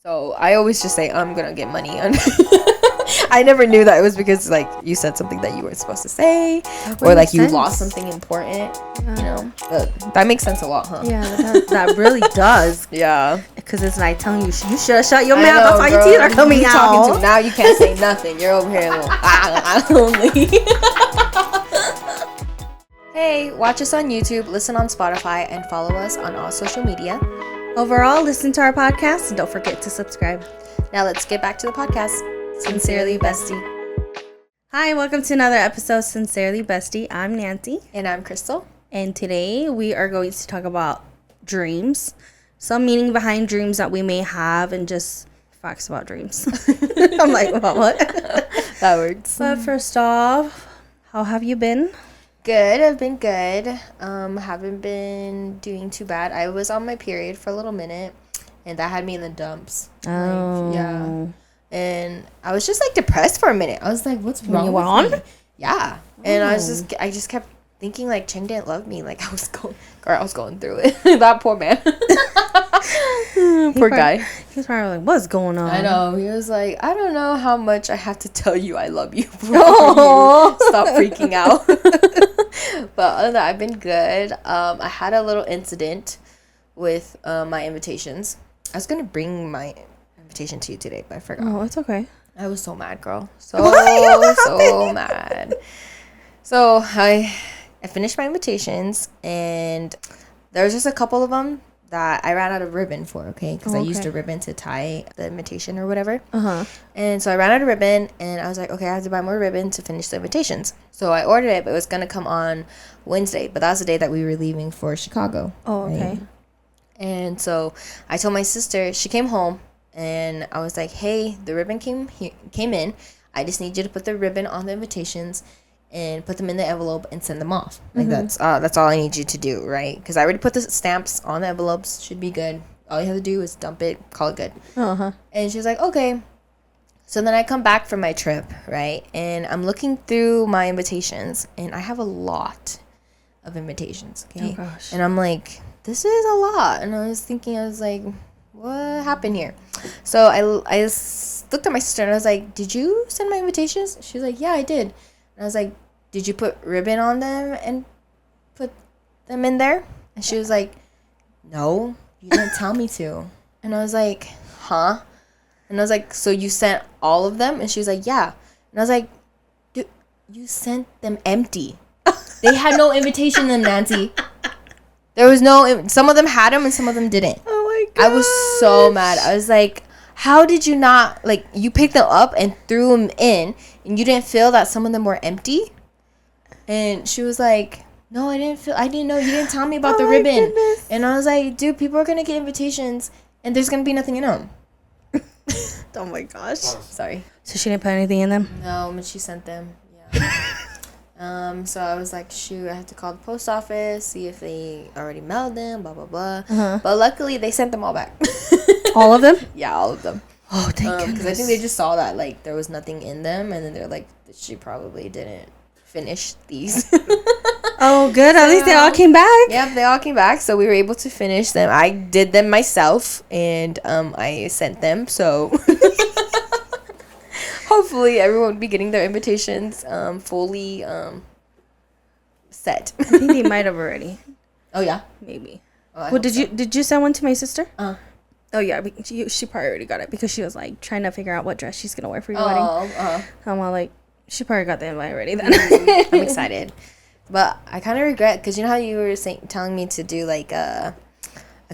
So I always just say I'm gonna get money. I never knew that it was because like you said something that you weren't supposed to say, or like you lost something important. Yeah. You know, but that makes sense a lot, huh? Yeah, that really does. Yeah. Because it's like telling you you should have shut your I mouth. know, That's why your teeth are coming out. Now you can't say nothing. You're over here only. Hey, watch us on YouTube, listen on Spotify, and follow us on all social media. Overall, listen to our podcast and don't forget to subscribe. Now let's get back to the podcast. Sincerely, Bestie. Hi, welcome to another episode of Sincerely Bestie. I'm Nancy. And I'm Krystal. And today we are going to talk about dreams. Some meaning behind dreams that we may have and just facts about dreams. I'm like, well, what? That works. But first off, how have you been? Good. I've been good. Haven't been doing too bad. I was on my period for a little minute, and that had me in the dumps. Oh. Like, yeah. And I was just like depressed for a minute. I was like, "What's wrong?" You were with on? me? Yeah. And I just kept thinking like Cheng didn't love me. Like I was going through it. That poor man. Poor guy. He's probably like, what's going on? I know. He was like, I don't know how much I have to tell you I love you before you stop freaking out. But other than that, I've been good. I had a little incident with my invitations. I was going to bring my invitation to you today, but I forgot. Oh, it's okay. I was so mad, girl. So mad. So I finished my invitations, and there was just a couple of them that I ran out of ribbon for, okay? Because I used a ribbon to tie the invitation or whatever. Uh-huh. And so I ran out of ribbon, and I was like, okay, I have to buy more ribbon to finish the invitations. So I ordered it, but it was going to come on Wednesday. But that was the day that we were leaving for Chicago. Oh, okay. Right? And so I told my sister, she came home, and I was like, hey, the ribbon came in. I just need you to put the ribbon on the invitations and put them in the envelope and send them off. Like that's all I need you to do, right? Because I already put the stamps on the envelopes. Should be good. All you have to do is dump it, call it good. Uh-huh. And she's like, okay. So then I come back from my trip, right? And I'm looking through my invitations, and I have a lot of invitations, okay? Oh, gosh. And I'm like, this is a lot. And I was like, what happened here? So I looked at my sister, and I was like, did you send my invitations? She was like, yeah, I did. And I was like, did you put ribbon on them and put them in there? And she was like, no, you didn't tell me to. And I was like, huh? And I was like, so you sent all of them? And she was like, yeah. And I was like, dude, you sent them empty. They had no invitation in them, Nancy. There was no, some of them had them and some of them didn't. Oh my god. I was so mad. I was like, how did you not, like, you picked them up and threw them in, and you didn't feel that some of them were empty? And she was like, no, I didn't know. You didn't tell me about the ribbon. Goodness. And I was like, dude, people are going to get invitations, and there's going to be nothing in them. Oh my gosh. Sorry. So she didn't put anything in them? No, but she sent them. Yeah. So I was like, shoot, I have to call the post office, see if they already mailed them, blah, blah, blah. Uh-huh. But luckily, they sent them all back. All of them? Yeah, all of them. Oh, thank goodness. Because I think they just saw that, like, there was nothing in them, and then they're like, she probably didn't finish these. Oh, good. At least they all came back. Yeah, they all came back, so we were able to finish them. I did them myself, and I sent them, so hopefully everyone will be getting their invitations fully set. I think they might have already. Oh, yeah? Maybe. Oh, Well, did you send one to my sister? Uh-huh. Oh, yeah. She probably already got it because she was, like, trying to figure out what dress she's going to wear for your wedding. I'm all like, she probably got the invite already then. I'm excited. But I kind of regret, because you know how you were telling me to do, like, a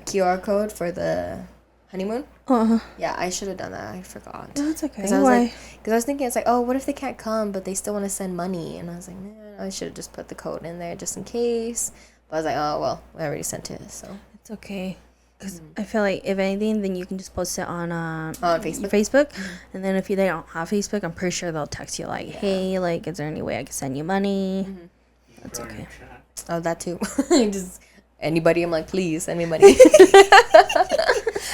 QR code for the honeymoon? Uh-huh. Yeah, I should have done that. I forgot. No, it's okay. Because I was Why? like, because I was thinking, it's like, oh, what if they can't come, but they still want to send money? And I was like, man, I should have just put the code in there just in case. But I was like, oh, well, I already sent it, so. It's okay. Because I feel like, if anything, then you can just post it on Facebook. Facebook. And then if they don't have Facebook, I'm pretty sure they'll text you like, hey, like, is there any way I can send you money? That's okay. Oh, that too. Just anybody, I'm like, please send me money.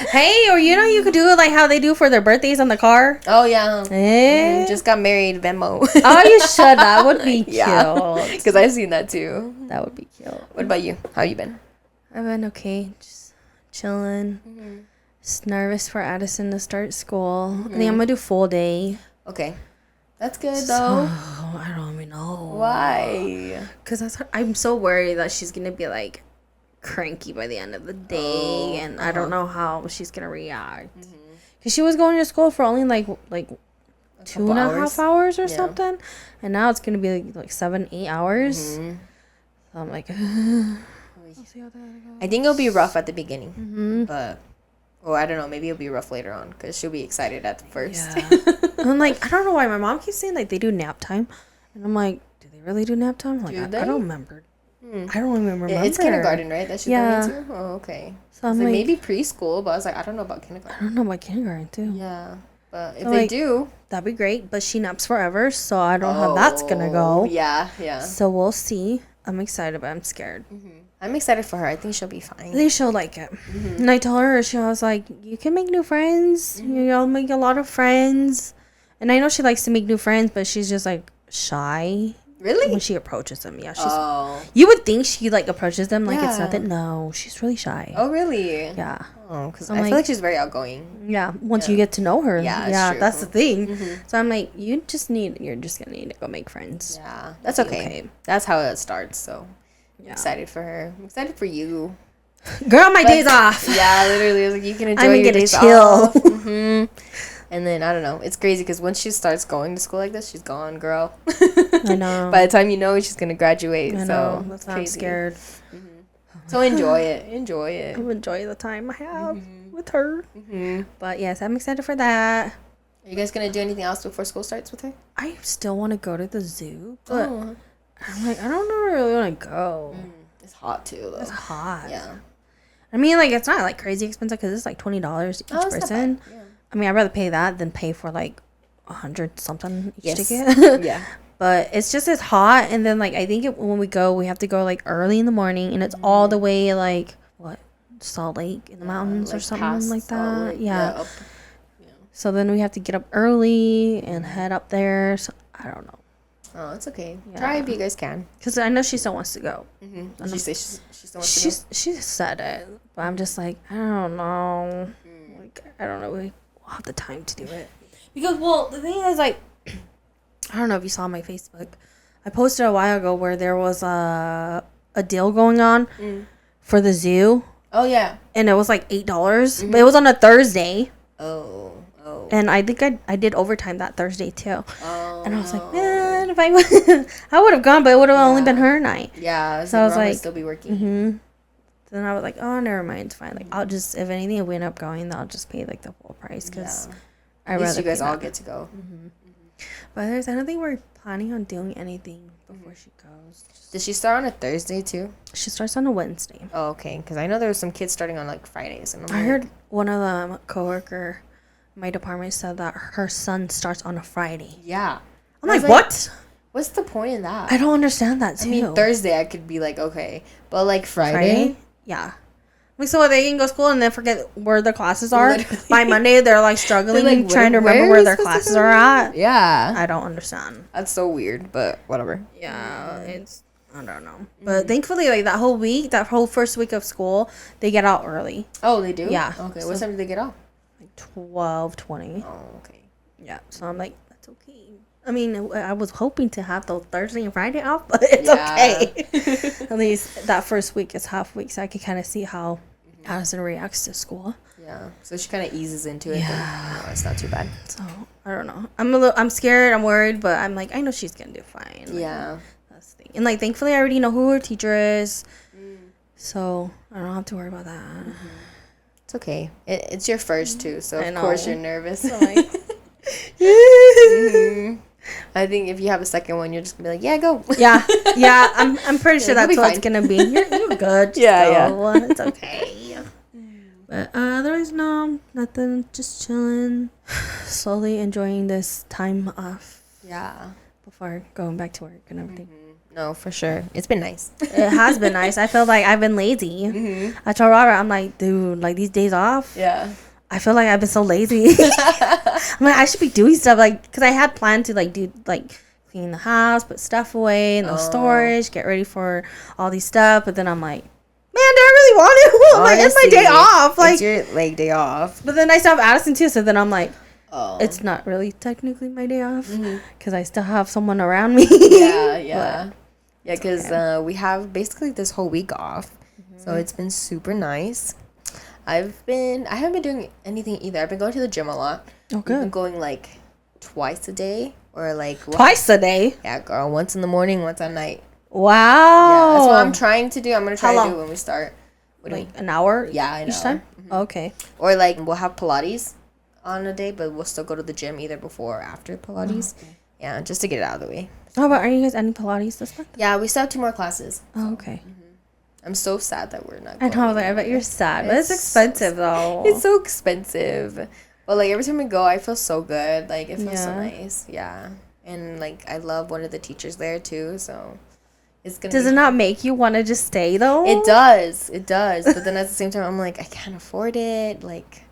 Hey, or you could do it like how they do for their birthdays on the car. Oh, yeah. Eh? Just got married, Venmo. Oh, you should. That would be cute. Yeah, because I've seen that too. That would be cute. What about you? How you been? I've been okay. Just chilling. Just nervous for Addison to start school. I think I'm gonna do full day. Okay. That's good, though. I don't even know. Why? Because I'm so worried that she's gonna be like cranky by the end of the day, and I don't know how she's gonna react. Because she was going to school for only like 2.5 hours or something, and now it's gonna be like 7-8 hours. So I'm like, we'll see how that goes. I think it'll be rough at the beginning, but I don't know. Maybe it'll be rough later on because she'll be excited at the first. Yeah. And I'm like, I don't know why my mom keeps saying like they do nap time, and I'm like, do they really do nap time? Like, I don't remember. I don't even remember. It's kindergarten, right? That she's going into? Oh, okay. So I'm like, maybe preschool, but I was like, I don't know about kindergarten. I don't know about kindergarten too. Yeah, but if they do, that'd be great. But she naps forever, so I don't know how that's gonna go. Yeah. So we'll see. I'm excited, but I'm scared. I'm excited for her. I think she'll be fine. I think she'll like it. And I told her, she was like, you can make new friends. You'll make a lot of friends. And I know she likes to make new friends, but she's just like shy. Really? When she approaches them, yeah. You would think she like approaches them like it's nothing. No, she's really shy. Oh, really? Yeah. Oh, because I feel like she's very outgoing. Yeah. Once you get to know her. Yeah, true. That's the thing. So I'm like, you're just gonna need to go make friends. Yeah, that's okay. That's how it starts. So I'm excited for her. I'm excited for you. Girl, my days off. Yeah, literally. I was like, you can enjoy your days off. And then, I don't know. It's crazy because once she starts going to school like this, she's gone, girl. I know. By the time you know, she's going to graduate. I know. So That's why I'm scared. So enjoy it. Enjoy it. I'll enjoy the time I have with her. But yes, I'm excited for that. Are you guys going to do anything else before school starts with her? I still want to go to the zoo. But I'm like, I don't really want to go. It's hot, too, though. It's hot. Yeah. I mean, like, it's not, like, crazy expensive because it's, like, $20 each person. Yeah. I mean, I'd rather pay that than pay for, like, 100 something each ticket. Yeah. But it's just as hot. And then, like, I think when we go, we have to go, like, early in the morning. And it's all the way, like, Salt Lake in the mountains like or something like that. Yeah. So then we have to get up early and head up there. So I don't know. Oh, it's okay. Yeah. Try if you guys can. Because I know she still wants to go. Did she say she still wants to go? She said it. But I'm just like, I don't know. Like, I don't know. We'll have the time to do it. Because, well, the thing is, like, I don't know if you saw my Facebook. I posted a while ago where there was a deal going on for the zoo. Oh, yeah. And it was like $8. But it was on a Thursday. Oh. And I think I did overtime that Thursday, too. Oh, and I was like, man, if I would have gone, but it would have only been her night. Yeah. So I was like, would still be working. Then I was like, oh, never mind. It's fine. Like, I'll just, if anything, if we end up going, I'll just pay, like, the full price. Because I'd rather you guys all get to go. But I don't think we're planning on doing anything before she goes. Does she start on a Thursday, too? She starts on a Wednesday. Oh, okay. Because I know there was some kids starting on, like, Fridays. And I heard one of the coworker my department said that her son starts on a Friday. Yeah. I'm like, what? What's the point in that? I don't understand that, too. I mean, Thursday I could be like, okay. But, like, Friday? Yeah. Like, so they can go to school and then forget where their classes are. Literally. By Monday, they're, like, struggling, like, trying to remember where their classes are at. Yeah. I don't understand. That's so weird, but whatever. Yeah, I don't know. But thankfully, like, that whole first week of school, they get out early. Oh, they do? Yeah. Okay, so what time do they get out? 12:20. Oh, okay. Yeah, so I'm like, that's okay. I mean, I was hoping to have those Thursday and Friday off, but it's okay. At least that first week is half week, so I can kind of see how Addison reacts to school. Yeah, so she kind of eases into it. Yeah, no, it's not too bad. So I don't know. I'm scared. I'm worried, but I'm like, I know she's gonna do fine. Like, yeah, that's the thing. And like, thankfully, I already know who her teacher is, so I don't have to worry about that. It's okay. It's your first too, so of course you're nervous. I'm like, I think if you have a second one, you're just gonna be like, yeah, go. Yeah. I'm pretty sure that's what it's gonna be. You're good. Yeah. It's okay. But otherwise, no, nothing. Just chilling, slowly enjoying this time off. Yeah. Before going back to work and everything. No, for sure. It's been nice. It has been nice. I feel like I've been lazy. I told Robert, I'm like, dude, like these days off. Yeah. I feel like I've been so lazy. I'm like, I should be doing stuff, like, because I had planned to, like, do, like, clean the house, put stuff away in the storage, get ready for all these stuff. But then I'm like, do I really want to? Like, it's my day off. Like, it's your like day off. But then I still have Addison too, so then I'm like, Oh, it's not really technically my day off because I still have someone around me. Yeah, because we have basically this whole week off, so it's been super nice. I haven't been doing anything either. I've been going to the gym a lot. Oh, good. I've been going like twice a day or like Twice a day. Yeah, girl. Once in the morning, once at night. Wow. Yeah, that's what I'm trying to do. I'm gonna try to do when we start. What do you mean? An hour? Yeah, an each hour. Time. Okay. Or like we'll have Pilates on a day, but we'll still go to the gym either before or after Pilates. Okay. Yeah, just to get it out of the way. How about, are you guys adding Pilates this month? Yeah, we still have 2 more classes. Oh, okay. I'm so sad that we're not I going. know, like, I bet you're sad, but it's expensive though. It's so expensive. But like every time we go, I feel so good. Like it feels so nice. Yeah. And like I love one of the teachers there too, so it's gonna Does it not make you want to just stay though? It does. It does. But then at the same time I'm like, I can't afford it. Like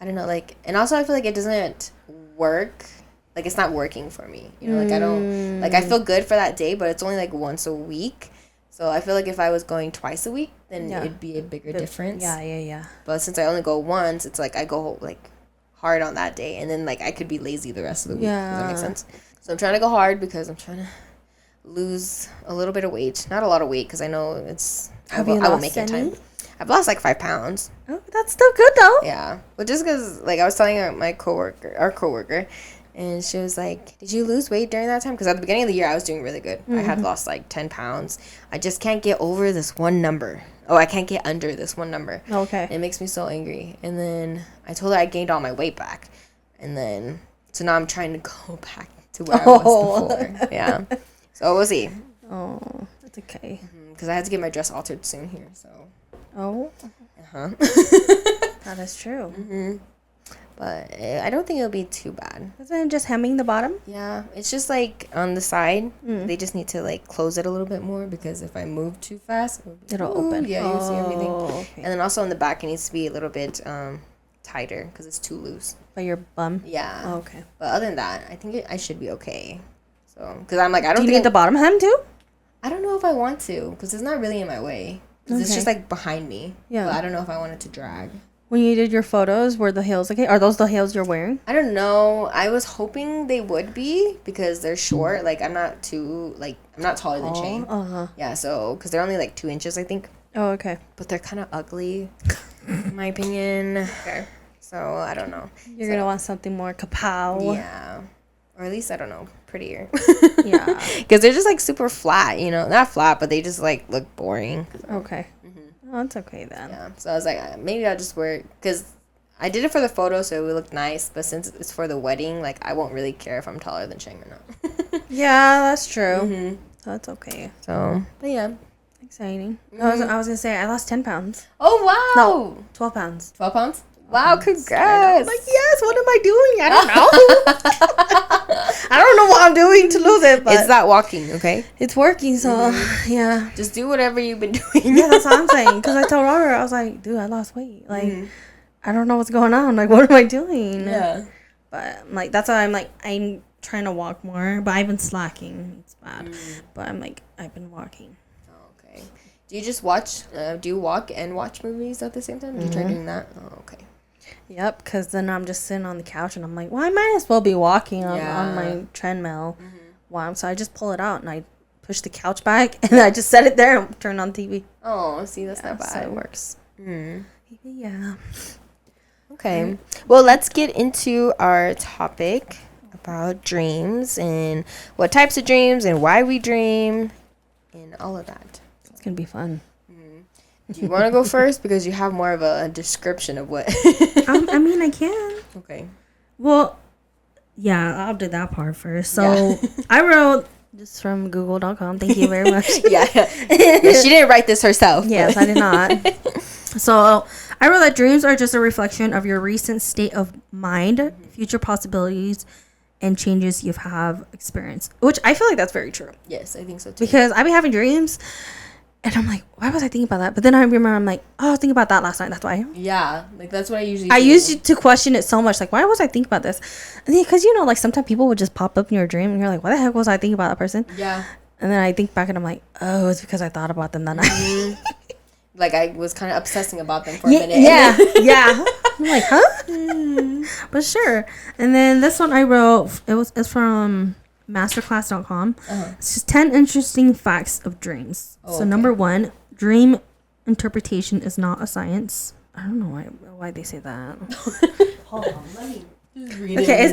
I don't know, like, and also I feel like it doesn't work. Like it's not working for me. You know, like I don't like I feel good for that day, but it's only like once a week. So I feel like if I was going twice a week, then it'd be a bigger difference. Yeah. But since I only go once, it's like I go like hard on that day, and then like I could be lazy the rest of the week. Yeah. Does that make sense? So I'm trying to go hard because I'm trying to lose a little bit of weight. Not a lot of weight because I know it's. I will make it time. I've lost like 5 pounds. Oh, that's still good though. Yeah, but just because like I was telling our coworker, and she was like, "Did you lose weight during that time?" Because at the beginning of the year, I was doing really good. I had lost like 10 pounds. I just can't get over this one number. Oh, I can't get under this one number. Okay. It makes me so angry. And then I told her I gained all my weight back. And then, so now I'm trying to go back to where I was before. Yeah. So we'll see. Oh, that's okay. Because I had to get my dress altered soon here, so. Oh. Uh-huh. That is true. But I don't think it'll be too bad. Isn't it just hemming the bottom? Yeah, it's just like on the side. They just need to like close it a little bit more because if I move too fast, it'll open. Yeah, you'll see everything. Okay. And then also in the back, it needs to be a little bit tighter because it's too loose. By your bum? Yeah. Oh, okay. But other than that, I think I should be okay. So, because I'm like, I don't Do you think need the bottom hem too? I don't know if I want to because it's not really in my way. Because it's just like behind me. Yeah. But I don't know if I want it to drag. When you did your photos, were the heels okay? Are those the heels you're wearing? I don't know. I was hoping they would be because they're short. Like I'm not taller than Shane. Yeah, so because they're only like 2 inches, I think. Oh, okay. But they're kind of ugly, in my opinion. Okay. So I don't know. You're gonna want something more kapow. Yeah, or at least I don't know, prettier. Yeah. Because they're just like super flat. You know, not flat, but they just like look boring. So. Okay. Oh, that's okay then. Yeah. So I was like, maybe I'll just wear it because I did it for the photo, so it would look nice. But since it's for the wedding, like I won't really care if I'm taller than Shane or not. Yeah, that's true. So that's okay. So, but yeah. Exciting. I was gonna say I lost 10 pounds. Oh wow. No, 12 pounds. 12 pounds. Wow, congrats. I'm like, yes, what am I doing? I don't know. I don't know what I'm doing to lose it, but it's not walking, okay? it's working, so yeah. Just do whatever you've been doing. Yeah, that's what I'm saying. Because I told Robert, I was like, dude, I lost weight. Like, I don't know what's going on. Like, what am I doing? Yeah. But, like, that's why I'm trying to walk more, but I've been slacking. It's bad. But I'm like, I've been walking. Okay. Do you just watch, do you walk and watch movies at the same time? Do you try doing that? Oh, okay. Yep, because then I'm just sitting on the couch and I'm like, well, I might as well be walking on my treadmill. Wow, so I just pull it out and I push the couch back and I just set it there and turn on TV. Oh, see, that's not bad. So it works. Yeah. Okay. Well, let's get into our topic about dreams and what types of dreams and why we dream and all of that. It's going to be fun. Do you want to go first? Because you have more of a description of what. I mean, I can. Okay. Well, yeah, I'll do that part first. So I wrote this from google.com. Thank you very much. Yeah, she didn't write this herself. Yes, I did not. So I wrote that dreams are just a reflection of your recent state of mind, future possibilities, and changes you have experienced. Which I feel like that's very true. Yes, I think so too. Because I've been having dreams. And I'm like, why was I thinking about that? But then I remember, I'm like, oh, I was thinking about that last night. That's why. Yeah, like that's what I usually. I used to question it so much. Like, why was I thinking about this? And because like sometimes people would just pop up in your dream, and you're like, why the heck was I thinking about that person? Yeah. And then I think back, and I'm like, oh, it's because I thought about them that night. Like, I was kind of obsessing about them for a minute. Yeah, yeah. I'm like, huh? But sure. And then this one I wrote, it's from masterclass.com. It's just 10 interesting facts of dreams. So number 1, dream interpretation is not a science. I don't know why they say that. Hold on, let me read okay,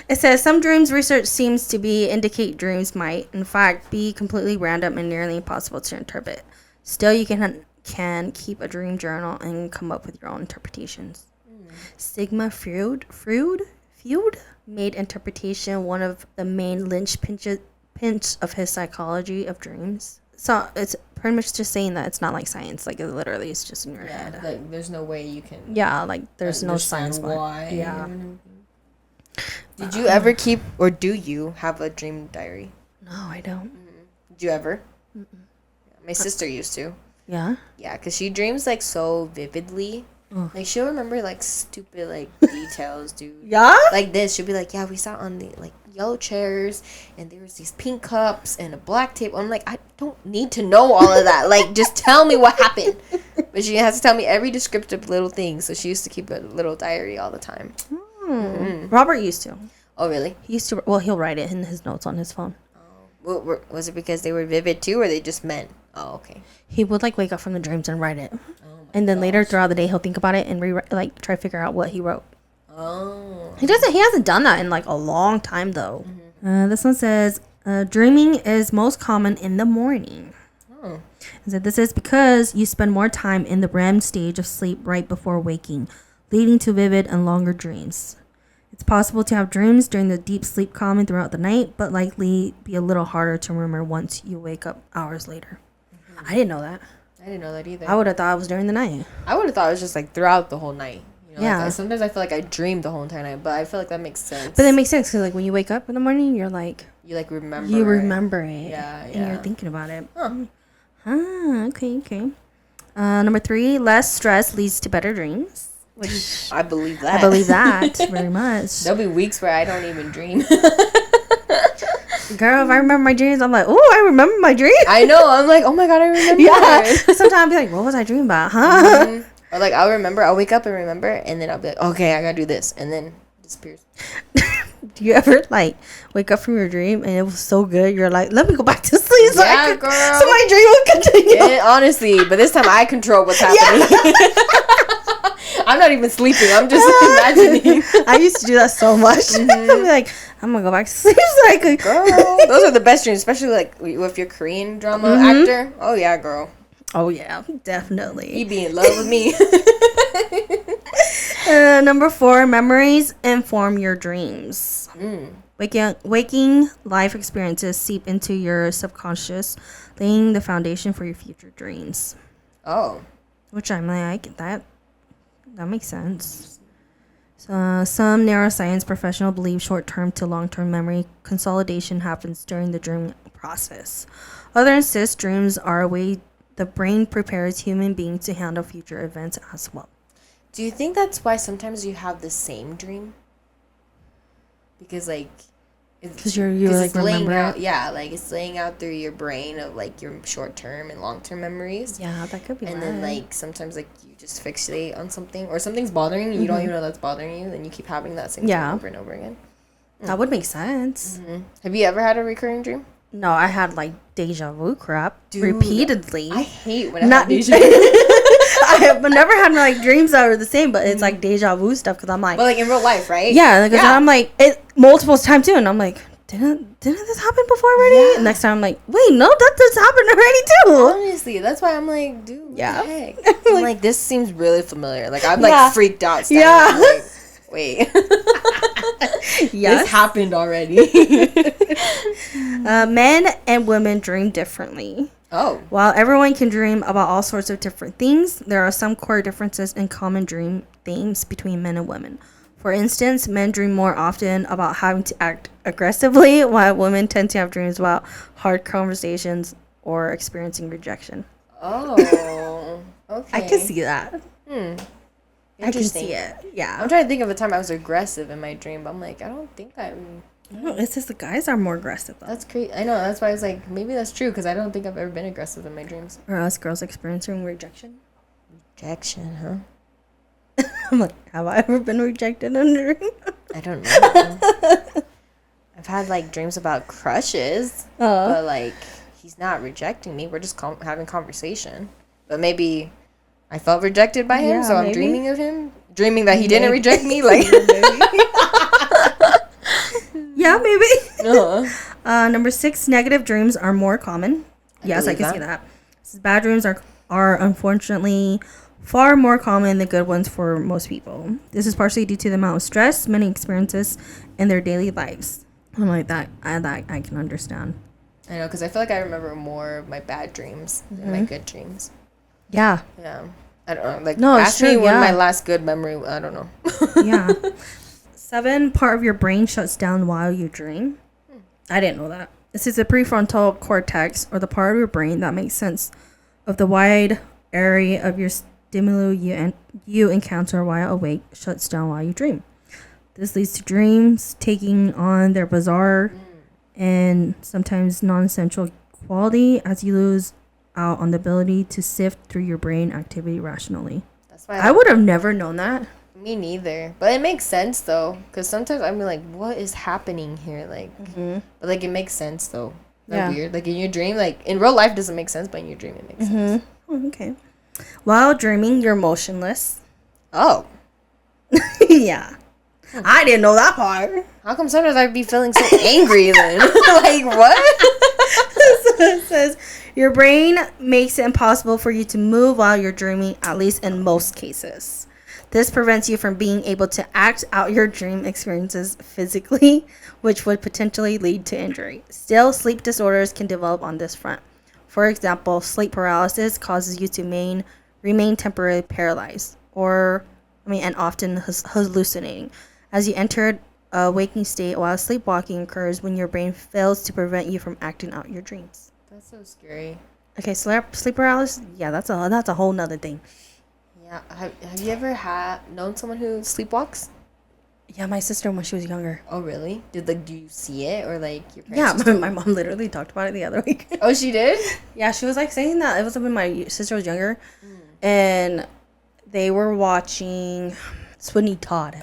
it says some dreams research seems to indicate dreams might in fact be completely random and nearly impossible to interpret. Still, you can keep a dream journal and come up with your own interpretations. Sigmund Freud made interpretation one of the main pinch of his psychology of dreams. So it's pretty much just saying that it's not like science. Like, it literally is just in your head. Like, there's no way you can. Yeah, like there's no science why. Yeah. Did you ever keep, or do you have a dream diary? No, I don't. Did you ever? My sister used to. Yeah. Yeah, because she dreams like so vividly. Like, she'll remember like stupid like details, dude. Yeah. Like this, she'll be like, "Yeah, we sat on the like yellow chairs, and there was these pink cups and a black table." I'm like, I don't need to know all of that. Like, just tell me what happened. But she has to tell me every descriptive little thing. So she used to keep a little diary all the time. Robert used to. Oh, really? He used to. Well, he'll write it in his notes on his phone. Was it because they were vivid too, or they just meant? Oh, okay. He would like wake up from the dreams and write it, and then later throughout the day he'll think about it and try to figure out what he wrote. Oh. He hasn't done that in like a long time though. This one says dreaming is most common in the morning. Oh. So this is because you spend more time in the REM stage of sleep right before waking, leading to vivid and longer dreams. It's possible to have dreams during the deep sleep common throughout the night, but likely be a little harder to remember once you wake up hours later. I didn't know that. I didn't know that either. I would have thought it was during the night. I would have thought it was just like throughout the whole night. You know, Yeah. Like, sometimes I feel like I dream the whole entire night, but I feel like that makes sense. But it makes sense because like when you wake up in the morning, you're like you like remember. you remember it. Yeah, And yeah. you're thinking about it. Huh. Okay. Number 3, less stress leads to better dreams. Which I believe that. I believe that very much. There'll be weeks where I don't even dream. Girl, if I remember my dreams, I'm like, oh, I remember my dream. I know. I'm like, oh my God, I remember. Yeah. Sometimes I'll be like, what was I dreaming about? Huh? Or like, I'll wake up and remember, and then I'll be like, okay, I gotta do this. And then it disappears. Do you ever like wake up from your dream and it was so good? You're like, let me go back to sleep so, Yeah, girl. so my dream will continue. Yeah, honestly, but this time I control what's happening. I'm not even sleeping. I'm just imagining. I used to do that so much. I'd be like, I'm gonna go back to sleep so I could. Girl, those are the best dreams, especially like if you're Korean drama actor. Oh yeah, girl. Oh yeah, definitely. He be in love with me. Number 4, memories inform your dreams. Waking life experiences seep into your subconscious, laying the foundation for your future dreams. Oh. Which I'm like, I get that. That makes sense. So, some neuroscience professionals believe short-term to long-term memory consolidation happens during the dream process. Others insist dreams are a way the brain prepares human beings to handle future events as well. Do you think that's why sometimes you have the same dream? Because like, because you like remember out, it? yeah, like it's laying out through your brain of like your short-term and long-term memories. Yeah, that could be. And then like sometimes like you just fixate on something or something's bothering you, you don't even know that's bothering you, then you keep having that same dream over and over again. That would make sense. Have you ever had a recurring dream? No, I had like deja vu crap repeatedly. I hate when I have deja vu. I have never had like dreams that are the same, but it's like deja vu stuff because I'm like, but like in real life, right? Yeah, because I'm like it multiple times too, and I'm like, didn't this happen before already? Yeah. And next time I'm like, wait, no, that just happened already too. Honestly, that's why I'm like, dude, what the heck? like, I'm like, this seems really familiar. Like I'm like freaked out. Like, wait, this happened already. Men and women dream differently. Oh. While everyone can dream about all sorts of different things, there are some core differences in common dream themes between men and women. For instance, men dream more often about having to act aggressively, while women tend to have dreams about hard conversations or experiencing rejection. Oh, okay. I can see that. I can see it. Yeah. I'm trying to think of a time I was aggressive in my dream, but I'm like, I don't think I'm No, it says the guys are more aggressive though. That's crazy. I know. That's why I was like, maybe that's true because I don't think I've ever been aggressive in my dreams. Or us girls experiencing rejection. Rejection, huh? I'm like, have I ever been rejected in a dream? I don't know. I've had like dreams about crushes, but like he's not rejecting me. We're just having conversation. But maybe I felt rejected by him, so I'm dreaming of him, dreaming that he didn't reject me. Like, yeah, maybe. Uh-huh. Number 6, negative dreams are more common. Yes, I can see that. Bad dreams are unfortunately far more common than good ones for most people. This is partially due to the amount of stress many experiences in their daily lives. I'm like that. I can understand. I know, because I feel like I remember more of my bad dreams than my good dreams. Yeah. Yeah. I don't know. Like, no, ask me when my last good memory. I don't know. Yeah. 7, part of your brain shuts down while you dream. I didn't know that. This is the prefrontal cortex, or the part of your brain that makes sense of the wide area of your stimuli you encounter while awake, shuts down while you dream. This leads to dreams taking on their bizarre and sometimes non-essential quality as you lose out on the ability to sift through your brain activity rationally. That's why I would have never known that. Me neither. But it makes sense though, because sometimes I'm like, what is happening here? Like, but like it makes sense though. That's weird. Like in your dream, like in real life doesn't make sense, but in your dream it makes sense. Oh, okay. While dreaming, you're motionless. Oh. Yeah. I didn't know that part. How come sometimes I'd be feeling so angry then? Like, what? So it says, your brain makes it impossible for you to move while you're dreaming, at least in most cases. This prevents you from being able to act out your dream experiences physically, which would potentially lead to injury. Still, sleep disorders can develop on this front. For example, sleep paralysis causes you to remain temporarily paralyzed, and often hallucinating. As you enter a waking state while sleepwalking occurs when your brain fails to prevent you from acting out your dreams. That's so scary. Okay, sleep paralysis. Yeah, that's a whole nother thing. Yeah, have you ever known someone who sleepwalks? Yeah, my sister when she was younger. Oh, really? Do you see it or like your parents? Yeah, my mom literally talked about it the other week. Oh, she did? Yeah, she was like saying that it was when my sister was younger, and they were watching Sweeney Todd.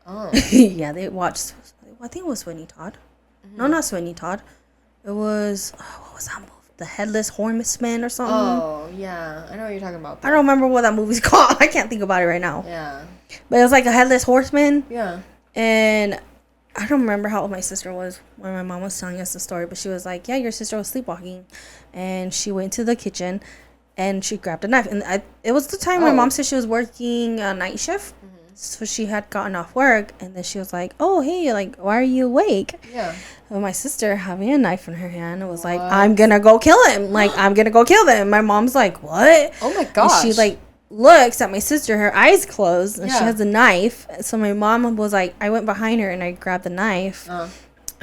Oh. Yeah, they watched. I think it was Sweeney Todd. No, not Sweeney Todd. It was what was that movie? The Headless Horseman or something. Oh, yeah. I know what you're talking about. I don't remember what that movie's called. I can't think about it right now. Yeah. But it was like a Headless Horseman. Yeah. And I don't remember how old my sister was when my mom was telling us the story. But she was like, yeah, your sister was sleepwalking. And she went to the kitchen and she grabbed a knife. And it was the time my mom said she was working a night shift. So she had gotten off work, and then she was like, oh, hey, like, why are you awake? Yeah. And my sister, having a knife in her hand, was like, I'm going to go kill him. Like, I'm going to go kill them. My mom's like, what? Oh, my gosh. And she, like, looks at my sister, her eyes closed, and she has a knife. So my mom was like, I went behind her, and I grabbed the knife.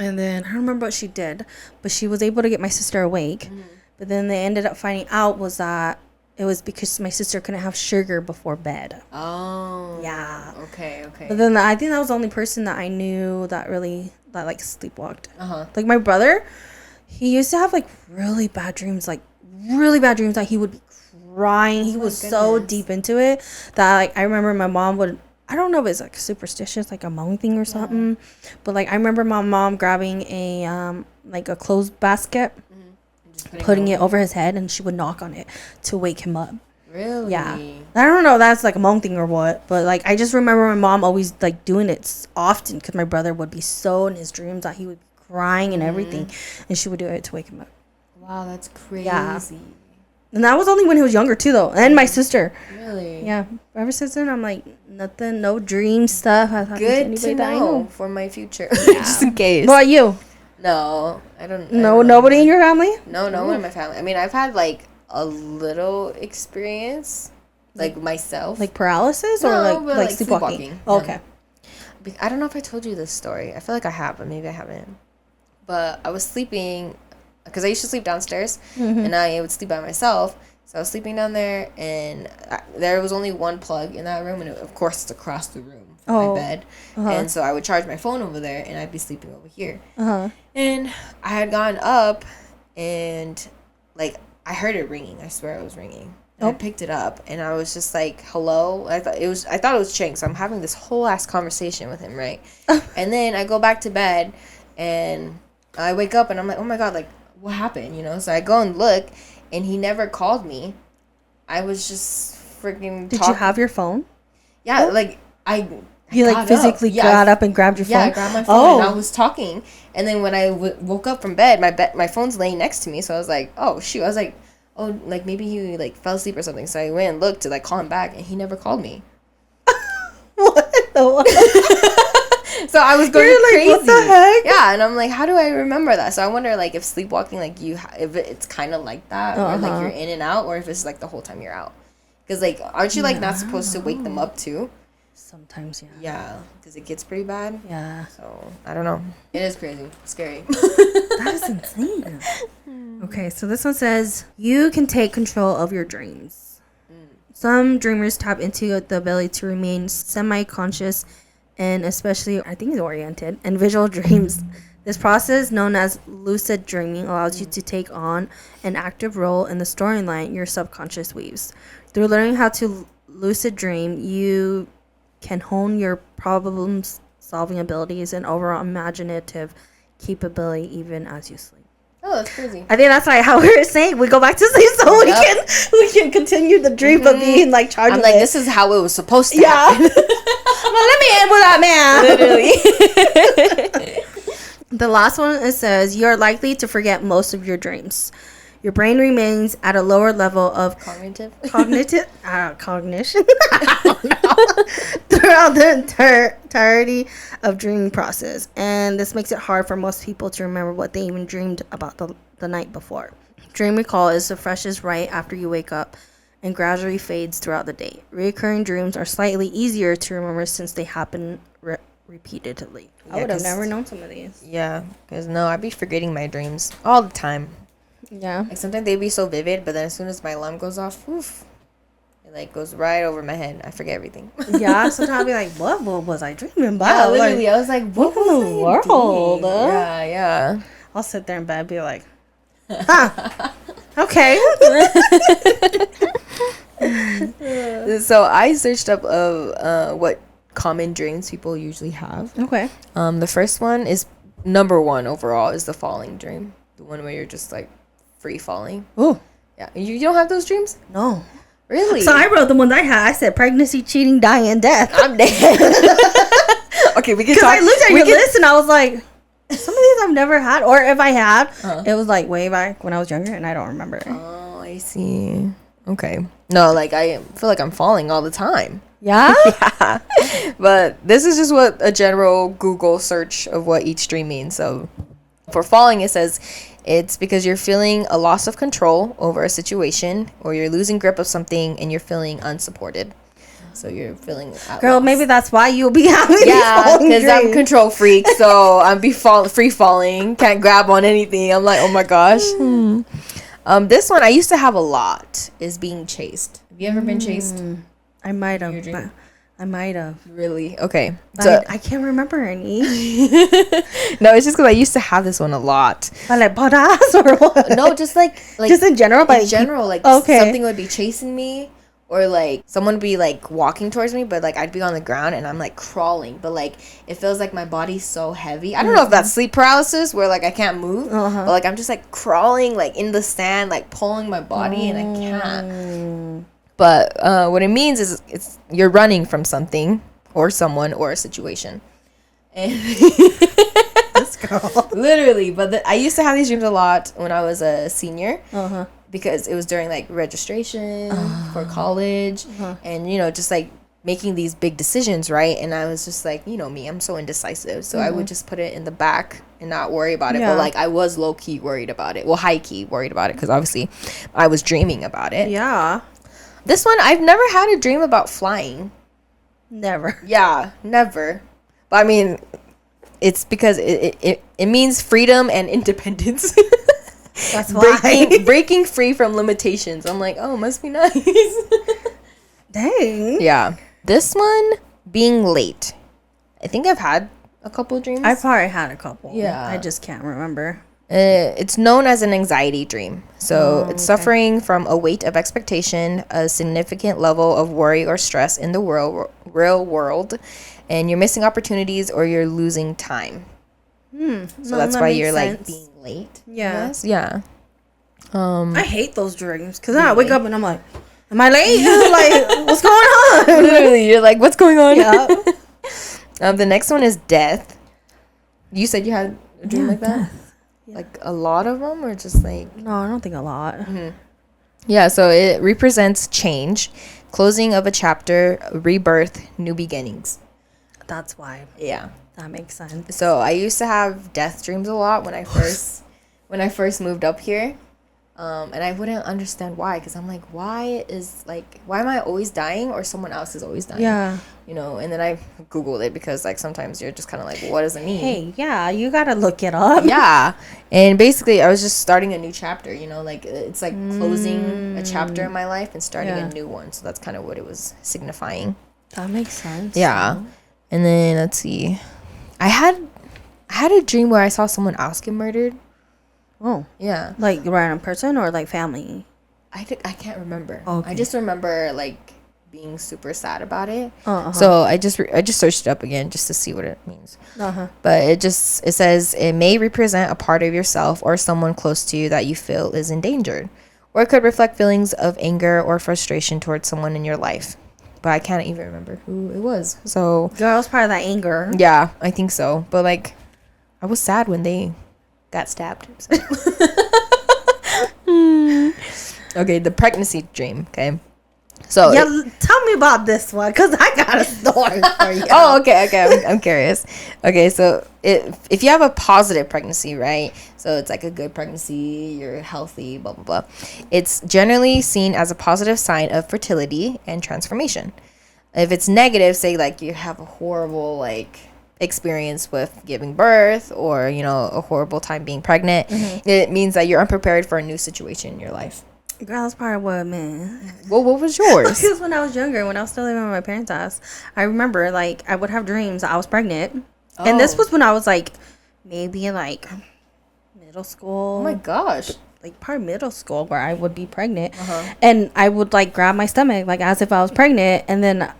And then, I don't remember what she did, but she was able to get my sister awake. But then they ended up finding out was that it was because my sister couldn't have sugar before bed. Oh. Yeah. Okay. But then I think that was the only person that I knew that like sleepwalked. Uh-huh. Like my brother, he used to have like really bad dreams that he would be crying. He was so deep into it that like I remember my mom would, I don't know if it's like superstitious, like a mowing thing or something, but like I remember my mom grabbing a like a clothes basket, putting it over his head, and she would knock on it to wake him up. Really? Yeah. I don't know if that's like a monk thing or what, but like I just remember my mom always like doing it often because my brother would be so in his dreams that he would be crying and everything, and she would do it to wake him up. Wow, that's crazy. Yeah. And that was only when he was younger too, though, and my sister. Really? Yeah. Ever since then, I'm like nothing, no dream stuff has happened to anybody that I know. For my future, just in case. What about you? No, I don't. No, nobody in your family? No, no one in my family. I mean, I've had like a little experience, like myself, like paralysis or like sleepwalking. Oh, okay. I don't know if I told you this story. I feel like I have, but maybe I haven't. But I was sleeping because I used to sleep downstairs, and I would sleep by myself. So I was sleeping down there, and there was only one plug in that room, and of course it's across the room my bed. And so I would charge my phone over there, and I'd be sleeping over here. And I had gotten up, and like I heard it ringing. I swear it was ringing. And I picked it up, and I was just like, "Hello." I thought it was Chink. So I'm having this whole ass conversation with him, right? And then I go back to bed, and I wake up, and I'm like, "Oh my God, like what happened?" You know? So I go and look, and he never called me. I was just freaking. Did you have your phone? Yeah, like You like physically got up and grabbed your phone? Yeah, I grabbed my phone and I was talking. And then when I woke up from bed, my phone's laying next to me. So I was like, oh, shoot. I was like, oh, like maybe he like fell asleep or something. So I went and looked to like call him back, and he never called me. What the So I was going crazy. What the heck? Yeah, and I'm like, how do I remember that? So I wonder like if sleepwalking, like if it's kind of like that, or like you're in and out, or if it's like the whole time you're out. Because like, aren't you like not supposed to wake them up too? Sometimes, yeah. Yeah, because it gets pretty bad. Yeah. So, I don't know. It is crazy. Scary. That is insane. Okay, so this one says, you can take control of your dreams. Some dreamers tap into the ability to remain semi-conscious and especially, I think, oriented and visual dreams. This process, known as lucid dreaming, allows you to take on an active role in the storyline your subconscious weaves. Through learning how to lucid dream, you can hone your problem-solving abilities and overall imaginative capability even as you sleep. Oh, that's crazy. I think that's like how we were saying we go back to sleep so we can continue the dream of being like charged. I'm like, this is how it was supposed to happen. Well, let me end with that, man. Literally. The last one, it says, you're likely to forget most of your dreams. Your brain remains at a lower level of cognition. I don't know. Throughout the entirety of dreaming process, and this makes it hard for most people to remember what they even dreamed about the night before. Dream recall is the freshest right after you wake up and gradually fades throughout the day. Recurring dreams are slightly easier to remember since they happen repeatedly. I would have never known some of these. Yeah, because I'd be forgetting my dreams all the time. Yeah. Like sometimes they'd be so vivid, but then as soon as my alarm goes off, oof, it like goes right over my head. I forget everything. Yeah, sometimes I'll be like, what was I dreaming about? Yeah, literally. Like, I was like, what in the world? Yeah. I'll sit there in bed and be like, huh, okay. So I searched up what common dreams people usually have. Okay. The first one is number one overall is the falling dream. The one where you're just like free falling. Oh. Yeah. You don't have those dreams? No. Really? So I wrote the ones I had. I said pregnancy, cheating, dying, and death. I'm dead. Okay, we can talk. Because I looked at your list and I was like, some of these I've never had. Or if I have, it was like way back when I was younger and I don't remember. Oh, I see. Okay. No, like I feel like I'm falling all the time. Yeah? Yeah. But this is just what a general Google search of what each dream means. So for falling, it says it's because you're feeling a loss of control over a situation, or you're losing grip of something and you're feeling unsupported. So you're feeling girl loss. Maybe that's why you'll be having because I'm control freak, so I'm free falling, can't grab on anything. I'm like, oh my gosh. This one I used to have a lot is being chased. Have you ever been chased? I might have. I might have. Really? Okay. So I can't remember any. No, it's just because I used to have this one a lot. Like badass or what? No, just like just in general. In general, like something would be chasing me, or like someone would be like walking towards me, but like I'd be on the ground and I'm like crawling, but like it feels like my body's so heavy. I don't know if that's sleep paralysis where like I can't move, but like I'm just like crawling like in the sand, like pulling my body, and I can't. But what it means is it's you're running from something or someone or a situation. And let's go. Literally, but I used to have these dreams a lot when I was a senior. Because it was during like registration for college, and just like making these big decisions, right? And I was just like, me, I'm so indecisive, so I would just put it in the back and not worry about it. But like I was low key worried about it, well, high key worried about it, because obviously I was dreaming about it. Yeah. This one, I've never had a dream about flying. Never. Yeah, never. But I mean, it's because it means freedom and independence. That's why. Breaking free from limitations. I'm like, oh, must be nice. Dang. Yeah. This one, being late. I think I've had a couple dreams. I probably had a couple. Yeah. I just can't remember. It's known as an anxiety dream. So it's suffering from a weight of expectation, a significant level of worry or stress in the real world, and you're missing opportunities or you're losing time. So that's why you're like being late. Yeah. Yeah. I hate those dreams because I wake up and I'm like, am I late? Like, what's going on? Literally, you're like, what's going on? Yeah. The next one is death. You said you had a dream like that? Death. Yeah. Like a lot of them, or just like? No, I don't think a lot. Yeah, so it represents change, closing of a chapter, rebirth, new beginnings. That's why. Yeah. That makes sense. So I used to have death dreams a lot when I first moved up here. And I wouldn't understand why, because I'm like, why am I always dying, or someone else is always dying? Yeah. You know, and then I Googled it, because like sometimes you're just kind of like, well, what does it mean? Hey, yeah, you gotta look it up. Yeah. And basically I was just starting a new chapter, you know, like it's like closing a chapter in my life and starting a new one. So that's kind of what it was signifying. That makes sense. Yeah. And then let's see. I had a dream where I saw someone else get murdered. Oh. Yeah. Like a random person or like family? I can't remember. Okay. I just remember like being super sad about it. Uh-huh. So I just searched it up again just to see what it means. But it says it may represent a part of yourself or someone close to you that you feel is endangered, or it could reflect feelings of anger or frustration towards someone in your life. But I can't even remember who it was. So Girl's part of that anger. yeah, I think so. But like, I was sad when they got stabbed. So. Okay, the pregnancy dream. Okay, so yeah, tell me about this one, because I got a story for you. Oh, okay. I'm curious. Okay, so if you have a positive pregnancy, right? So it's like a good pregnancy, you're healthy, blah blah blah. It's generally seen as a positive sign of fertility and transformation. If it's negative, say like you have a horrible like experience with giving birth, or you know, a horrible time being pregnant, it means that you're unprepared for a new situation in your life. Girl, that's part of what, man. Well, what was yours? Because when I was younger, when I was still living with my parents' house, I remember like I would have dreams that I was pregnant, and this was when I was like maybe in like middle school. Oh my gosh. Like part of middle school, where I would be pregnant, and I would like grab my stomach like as if I was pregnant, and then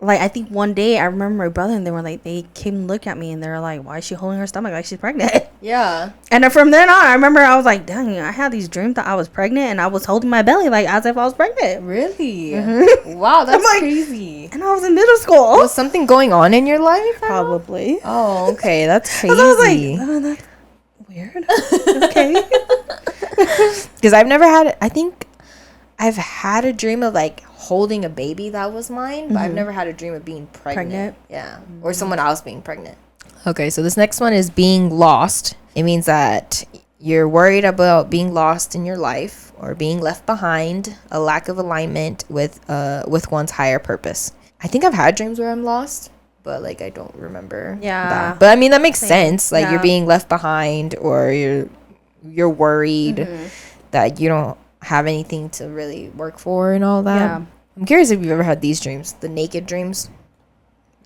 like I think one day I remember my brother and they came and looked at me and they were like, why is she holding her stomach like she's pregnant? Yeah. And then from then on, I remember I was like, dang, I had these dreams that I was pregnant and I was holding my belly like as if I was pregnant. Really? Wow, that's like, crazy. And I was in middle school. Was something going on in your life? Probably. Oh, okay, that's crazy. I was like, oh, that's weird. Okay. Because I think I've had a dream of like holding a baby that was mine, but I've never had a dream of being pregnant. Yeah. Or someone else being pregnant. Okay, so this next one is being lost. It means that you're worried about being lost in your life or being left behind, a lack of alignment with one's higher purpose. I think I've had dreams where I'm lost, but like I don't remember that. But I mean, that makes sense. Like you're being left behind, or you're worried that you don't have anything to really work for and all that. Yeah. I'm curious if you've ever had these dreams, the naked dreams,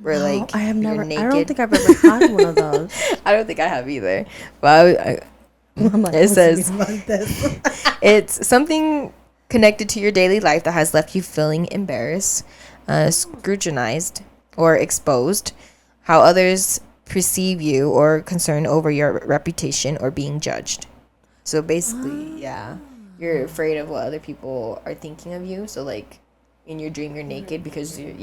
where like I have never. naked. I don't think I've ever had one of those. I don't think I have either. But I'm like, it says this. it's something connected to your daily life that has left you feeling embarrassed, scrutinized, or exposed, how others perceive you, or concerned over your reputation or being judged. So basically, you're afraid of what other people are thinking of you. So like in your dream, you're naked because you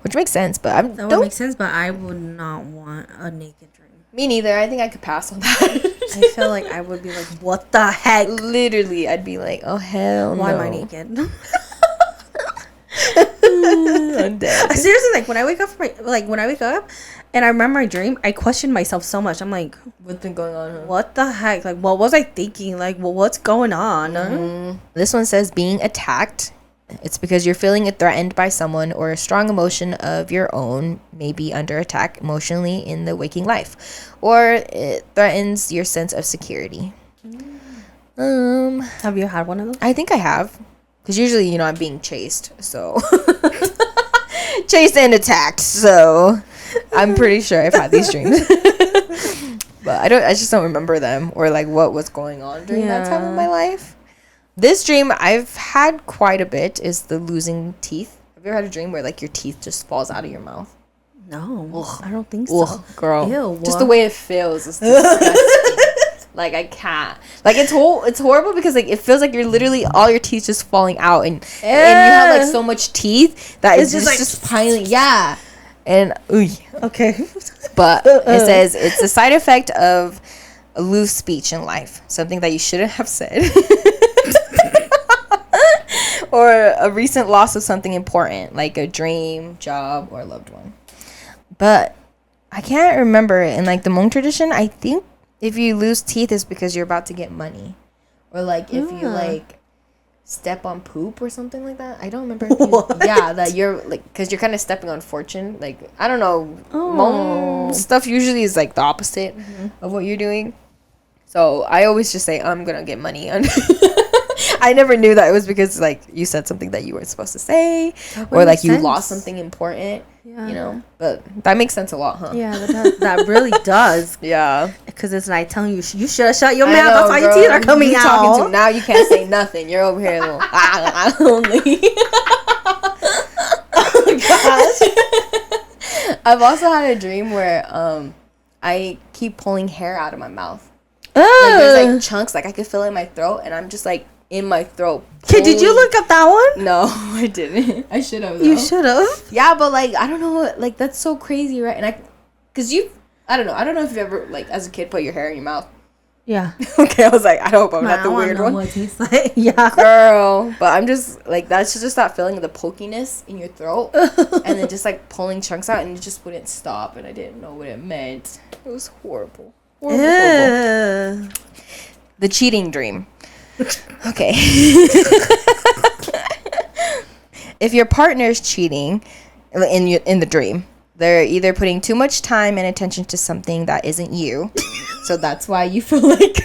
which makes sense. But that would make sense. But I would not want a naked dream. Me neither. I think I could pass on that. I feel like I would be like, what the heck? Literally, I'd be like, oh hell no. Why am I naked? I'm dead. Seriously, like when I wake up and I remember my dream, I question myself so much. I'm like, what's been going on? Huh? What the heck? Like, what was I thinking? Like, well, what's going on? This one says being attacked. It's because you're feeling threatened by someone, or a strong emotion of your own may be under attack emotionally in the waking life, or it threatens your sense of security. Have you had one of those? I think I have, because usually, I'm being chased, so chased and attacked. So I'm pretty sure I've had these dreams. But I just don't remember them or like what was going on during that time of my life. This dream I've had quite a bit is the losing teeth. Have you ever had a dream where like your teeth just falls out of your mouth? No. Ugh. I don't think so. Ugh, girl. Ew, just the way it feels is disgusting. Like I can't. Like it's horrible because like it feels like you're literally all your teeth just falling out and you have like so much teeth that it's just piling. Yeah. And okay. But it says it's a side effect of a loose speech in life, something that you shouldn't have said. Or a recent loss of something important, like a dream, job, or a loved one. But I can't remember. In like the Hmong tradition, I think if you lose teeth, it's because you're about to get money, or like if you like step on poop or something like that. I don't remember. Yeah, that you're like because you're kind of stepping on fortune. Like I don't know. Hmong stuff usually is like the opposite of what you're doing. So I always just say I'm gonna get money. I never knew that it was because like you said something that you weren't supposed to say, or like you lost something important. Yeah. You know, but that makes sense a lot, huh? Yeah, that really does. Yeah, because it's like telling you you should have shut your mouth. That's why your teeth are coming out. Talking to now you can't say nothing. You're over here a little only. Oh gosh. I've also had a dream where I keep pulling hair out of my mouth. Like there's like chunks, like I could feel it in my throat, and I'm just like in my throat. Okay, did you look up that one? No, I didn't. I should have. You should have. Yeah, but like I don't know, like that's so crazy, right? And I don't know if you ever like as a kid put your hair in your mouth. Yeah. Okay, I was like, I hope I'm not the weird one. What he's like. Yeah. Girl, but I'm just like that's just that feeling of the pokiness in your throat, and then just like pulling chunks out, and it just wouldn't stop, and I didn't know what it meant. It was horrible. Horrible. The cheating dream. Okay. If your partner's cheating in the dream, they're either putting too much time and attention to something that isn't you. So that's why you feel like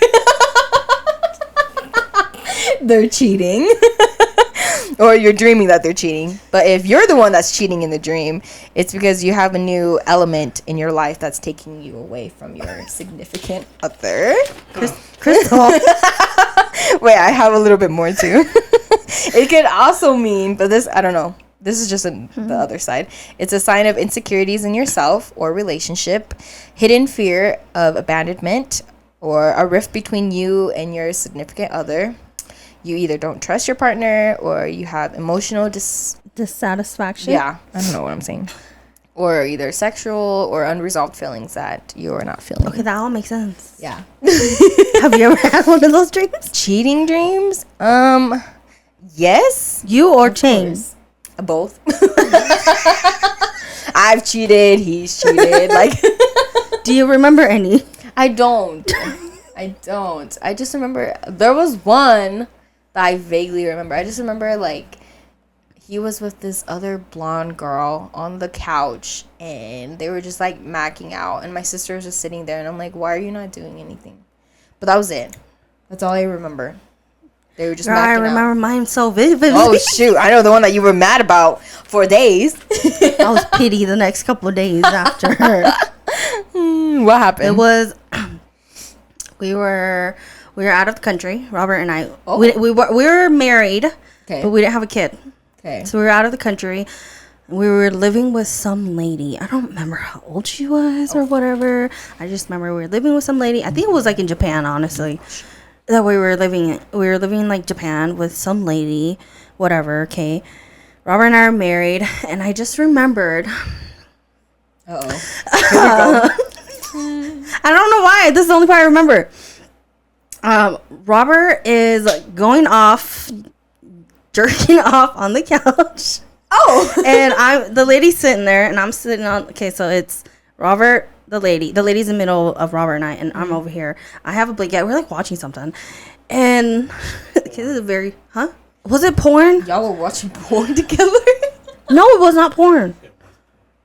they're cheating. Or you're dreaming that they're cheating. But if you're the one that's cheating in the dream, it's because you have a new element in your life that's taking you away from your significant other. Krystal. Wait, I have a little bit more too. It could also mean, but this, I don't know. This is just the other side. It's a sign of insecurities in yourself or relationship, hidden fear of abandonment, or a rift between you and your significant other. You either don't trust your partner or you have emotional dissatisfaction. Yeah, I don't know what I'm saying. Or either sexual or unresolved feelings that you are not feeling. Okay, that all makes sense. Yeah. Have you ever had one of those dreams? Cheating dreams? Yes. You or James? Both. I've cheated. He's cheated. Like, do you remember any? I don't. I just remember there was one that I vaguely remember. I just remember like he was with this other blonde girl on the couch and they were just like macking out, and my sister was just sitting there and I'm like, why are you not doing anything? But that was it. That's all I remember. They were just macking out. I remember mine so vividly. Oh shoot, I know the one that you were mad about for days. I was pity the next couple of days after. What happened? It was we were out of the country, Robert and I. Oh. We were married, okay, but we didn't have a kid. Okay. So we were out of the country. We were living with some lady. I don't remember how old she was or whatever. I just remember we were living with some lady. I think it was like in Japan, honestly. That we were living in like Japan with some lady, whatever, okay. Robert and I are married, and I just remembered. I don't know why. This is the only part I remember. Robert is going off, jerking off on the couch. Oh. And the lady's sitting there, and I'm sitting on. Okay, so it's Robert, the lady. The lady's in the middle of Robert and I, and I'm over here. I have a blanket. We're like watching something, and this is very Was it porn? Y'all were watching porn together? No, it was not porn.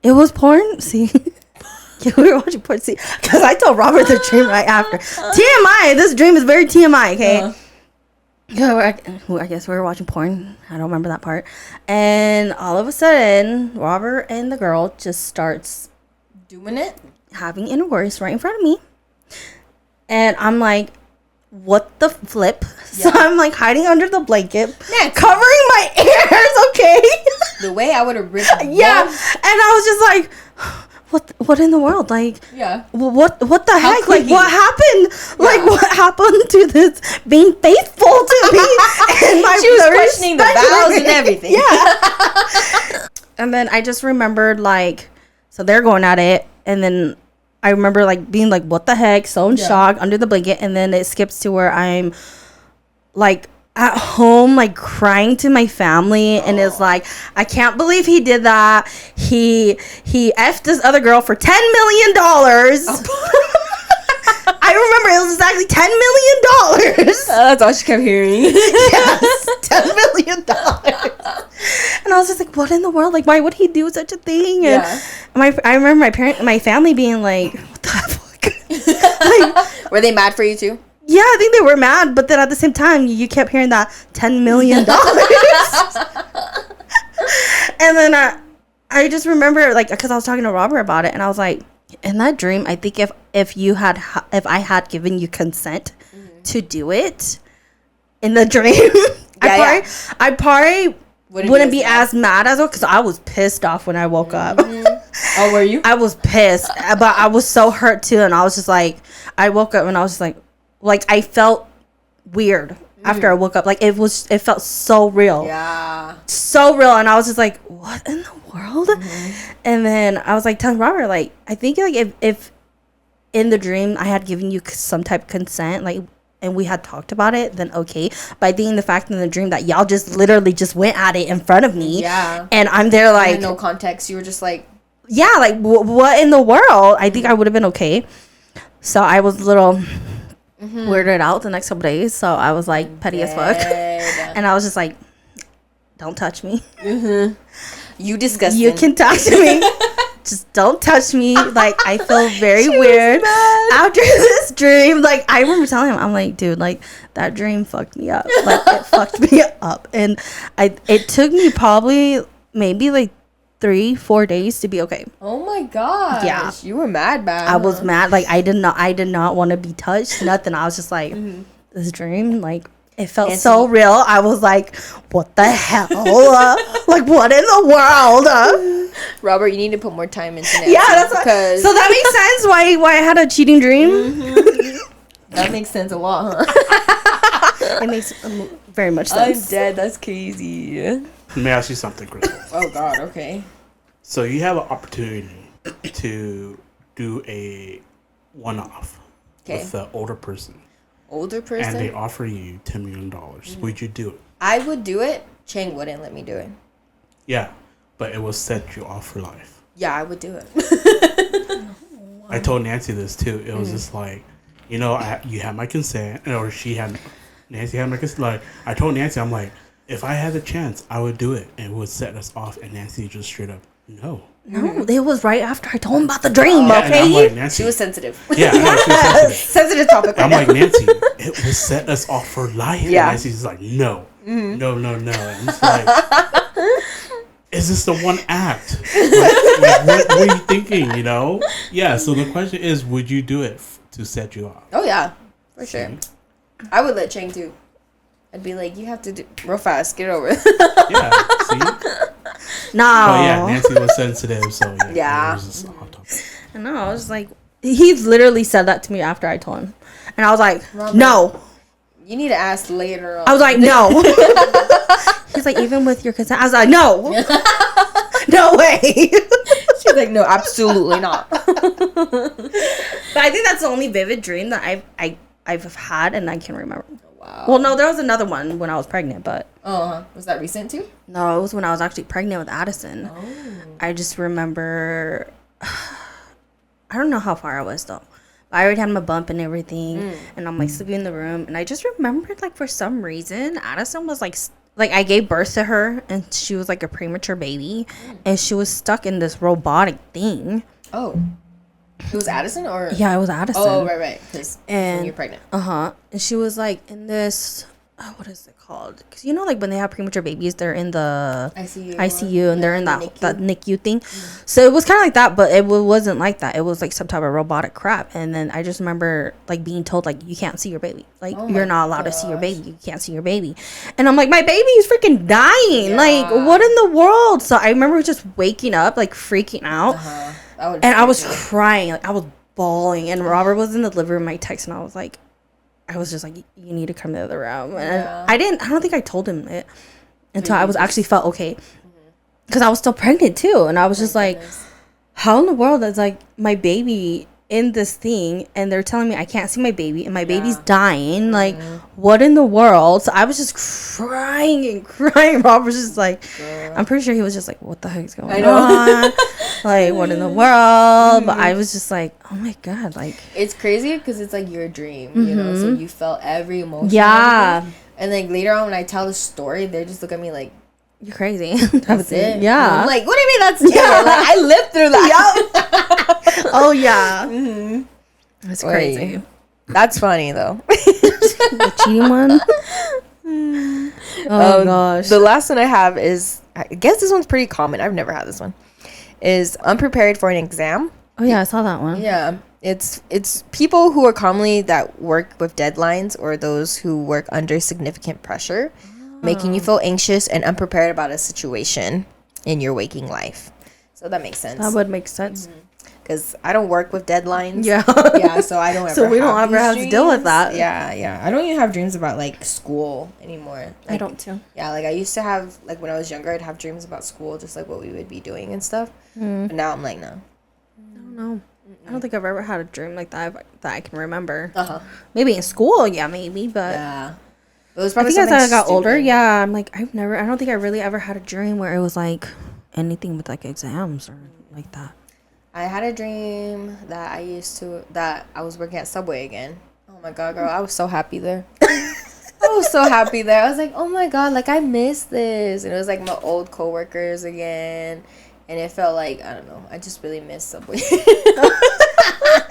It was porn. See. Yeah, we were watching porn. See, because I told Robert the dream right after. TMI. This dream is very TMI. Okay. Yeah, I guess we were watching porn. I don't remember that part. And all of a sudden, Robert and the girl just starts Doing it? having intercourse right in front of me. And I'm like, what the flip? So I'm like hiding under the blanket, covering my ears, okay? The way I would have ripped Yeah. And I was just like, what in the world? Like, what the heck? Like, what happened? Like, what happened to this being faithful to me? And my she was questioning the vows and everything. Yeah. And then I just remembered, like, so they're going at it, and then I remember like being like, what the heck? So in shock under the blanket, and then it skips to where I'm like at home, like crying to my family, and it's like, I can't believe he did that. He effed this other girl for $10 million. I remember it was exactly $10 million. That's all she kept hearing. Yes, $10 million. And I was just like, what in the world? Like, why would he do such a thing? And I remember my family being like, what the fuck? Like, were they mad for you too? Yeah, I think they were mad, but then at the same time, you kept hearing that $10 million. And then I just remember, like, because I was talking to Robert about it, and I was like, in that dream, I think if I had given you consent to do it in the dream, I probably wouldn't be as mad as well, because I was pissed off when I woke up. Oh, were you? I was pissed, but I was so hurt too, and I was just like, I woke up and I was just like I felt weird after I woke up. Like, it felt so real. Yeah. So real. And I was just like, what in the world? And then I was like telling Robert, like, I think like if in the dream I had given you some type of consent, like, and we had talked about it, then okay. But I think the fact in the dream that y'all just literally just went at it in front of me. Yeah. And I'm there like, no context. You were just like, yeah, like what in the world? I think I would have been okay. So I was a little weirded out the next couple days, so I was like petty as fuck. And I was just like, don't touch me. You disgusting. You can touch me, just don't touch me. Like, I feel very weird after this dream. Like, I remember telling him, I'm like, dude, like, that dream fucked me up. Like, it fucked me up. And it took me probably maybe like 3-4 days to be okay. Oh my gosh. Yeah. You were mad. I was mad. Like, I did not want to be touched. Nothing. I was just like, this dream, like, it felt so real. I was like, what the hell? Like, what in the world? Robert, you need to put more time into that. Yeah, that's because so that makes sense why I had a cheating dream. That makes sense a lot, huh? It makes very much sense. I'm dead. That's crazy. Let me ask you something, Krystal. Oh, God, okay. So you have an opportunity to do a one-off with the older person. Older person? And they offer you $10 million. Would you do it? I would do it. Chang wouldn't let me do it. Yeah, but it will set you off for life. Yeah, I would do it. I told Nancy this, too. It was just like, you know, you had my consent, or Nancy had my consent. Like, I told Nancy, I'm like, if I had the chance, I would do it, and it would set us off. And Nancy just straight up, no. No, it was right after I told him about the dream, okay? I'm like, Nancy, she was sensitive. Yeah, she was sensitive. Sensitive topic right I'm now. like, Nancy, it will set us off for life. Yeah. And Nancy's like, no. No. And it's like, is this the one act? Like, what are you thinking, you know? Yeah, so the question is, would you do it to set you off? Oh, yeah, for sure. I would let Chang do. I'd be like, you have to do real fast. Get it over. Yeah, see? No. But yeah, Nancy was sensitive, so yeah. It was just off topic. I know. I was like, he literally said that to me after I told him. And I was like, Robert, no. You need to ask later on. I was like, no. He's like, even with your consent? I was like, no. No way. She's like, no, absolutely not. But I think that's the only vivid dream that I've had and I can remember. Wow. Well, no, there was another one when I was pregnant, but... Was that recent too? No, it was when I was actually pregnant with Addison. Oh. I just remember... I don't know how far I was, though. I already had my bump and everything, and I'm, like, sleeping in the room, and I just remembered, like, for some reason, Addison was, like, I gave birth to her, and she was, like, a premature baby, and she was stuck in this robotic thing. Oh. It was Addison, or? Yeah, it was Addison. Oh, right. Because when you're pregnant. And she was, like, in this what is it called? Because you know, like when they have premature babies, they're in the ICU and they're in that NICU thing. So it was kind of like that, but it wasn't like that. It was like some type of robotic crap. And then I just remember like being told like you can't see your baby, like you're not allowed to see your baby. You can't see your baby. And I'm like, my baby is freaking dying. Like, what in the world? So I remember just waking up like freaking out, and I was crying. Like I was bawling. And Robert was in the living room. I texted and I was just like, you need to come to the other room. And I don't think I told him it until I was actually felt okay. Because I was still pregnant too. And I was just like, how in the world is like my baby in this thing and they're telling me I can't see my baby and my baby's dying? Like, what in the world? So I was just crying and crying. Robert was just like, I'm pretty sure he was just like, what the heck's going on? Like, what in the world? But I was just like, oh my God, like, it's crazy because it's like your dream, you know, so you felt every emotion. Yeah. And like later on when I tell the story, they just look at me like, you're crazy. That's it. Yeah. And I'm like, what do you mean that's it? Like, I lived through that. Oh yeah. That's crazy. That's funny though. The cheating one. Oh gosh. The last one I have is, I guess this one's pretty common. I've never had this one. Is unprepared for an exam. Oh yeah, I saw that one. Yeah. It's people who are commonly that work with deadlines or those who work under significant pressure, making you feel anxious and unprepared about a situation in your waking life. So that makes sense. That would make sense. Because I don't work with deadlines. Yeah. Yeah, so I don't ever So we don't ever have to deal with that. Yeah. I don't even have dreams about, like, school anymore. Like, I don't too. Yeah, like, I used to have, like, when I was younger, I'd have dreams about school, just, like, what we would be doing and stuff. But now I'm like, no. I don't know. I don't think I've ever had a dream like that I can remember. Maybe in school, yeah, maybe, but... Yeah. It was I probably think as I got stupid. older, yeah, I'm like, I don't think I really ever had a dream where it was, like, anything with, like, exams or like that. I had a dream that I was working at Subway again. Oh my God, girl, I was so happy there. I was so happy there. I was like, oh my God, like I miss this. And it was like my old coworkers again. And it felt like, I don't know, I just really miss Subway.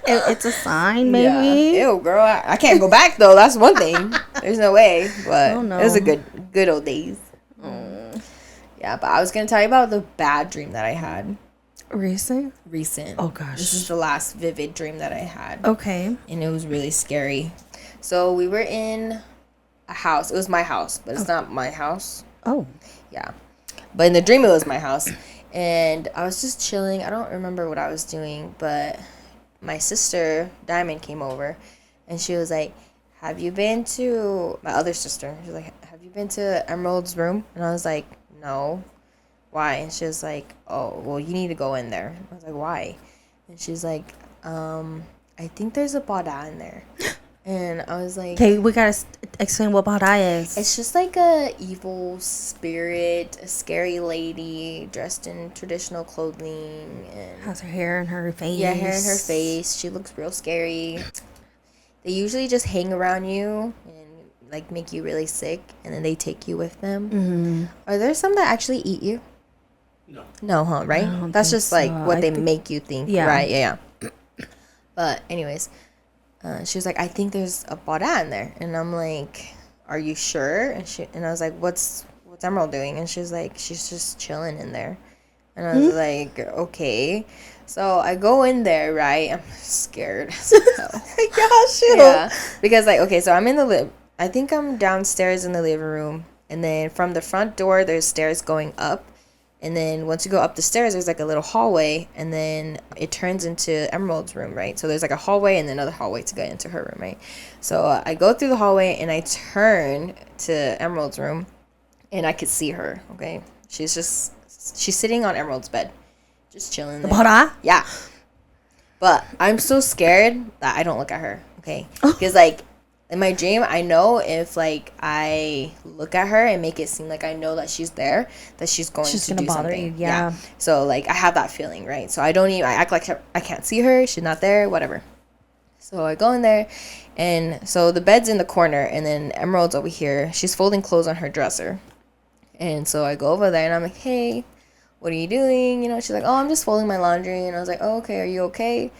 It's a sign, maybe. Yeah. Ew, girl, I can't go back though. That's one thing. There's no way. But Oh, no. it was a good old days. Yeah, but I was gonna tell you about the bad dream that I had. Recent? Oh gosh. This is the last vivid dream that I had. Okay. And it was really scary. So we were in a house. It was my house, but it's not my house. Oh. Yeah. But in the dream, it was my house. And I was just chilling. I don't remember what I was doing, but my sister, Diamond, came over. And she was like, have you been to... My other sister. She was like, have you been to Emerald's room? And I was like, no. Why? And she was like, oh, well, you need to go in there. I was like, why? And she's like, I think there's a Bada in there. And I was like... Okay, we gotta explain what Bada is. It's just like a evil spirit, a scary lady dressed in traditional clothing. And has her hair in her face. yeah, hair in her face. She looks real scary. They usually just hang around you and like make you really sick, and then they take you with them. Are there some that actually eat you? No, huh? Right? That's just like what they make you think. Yeah. Right? Yeah. But anyways, she was like, I think there's a Bada in there, and I'm like, are you sure? And I was like, what's Emerald doing? And she was like, she's just chilling in there. And I was like, okay. So I go in there, right? I'm scared. Yeah. Because like, okay, so I'm in the I think I'm downstairs in the living room, and then from the front door there's stairs going up, and then once you go up the stairs there's like a little hallway, and then it turns into Emerald's room, right? So there's like a hallway and then another hallway to get into her room, right? So I go through the hallway and I turn to Emerald's room, and I could see her. Okay, she's sitting on Emerald's bed, just chilling there. Bada? Yeah. But I'm so scared that I don't look at her. Okay, because like in my dream, I know if like I look at her and make it seem like I know that she's there, that she's going to do bother something. you. Yeah. So like I have that feeling, right? So I act like I can't see her. She's not there. Whatever. So I go in there, and so the bed's in the corner, and then Emerald's over here. She's folding clothes on her dresser, and so I go over there, and I'm like, hey, what are you doing? You know, she's like, oh, I'm just folding my laundry, and I was like, oh, okay, are you okay?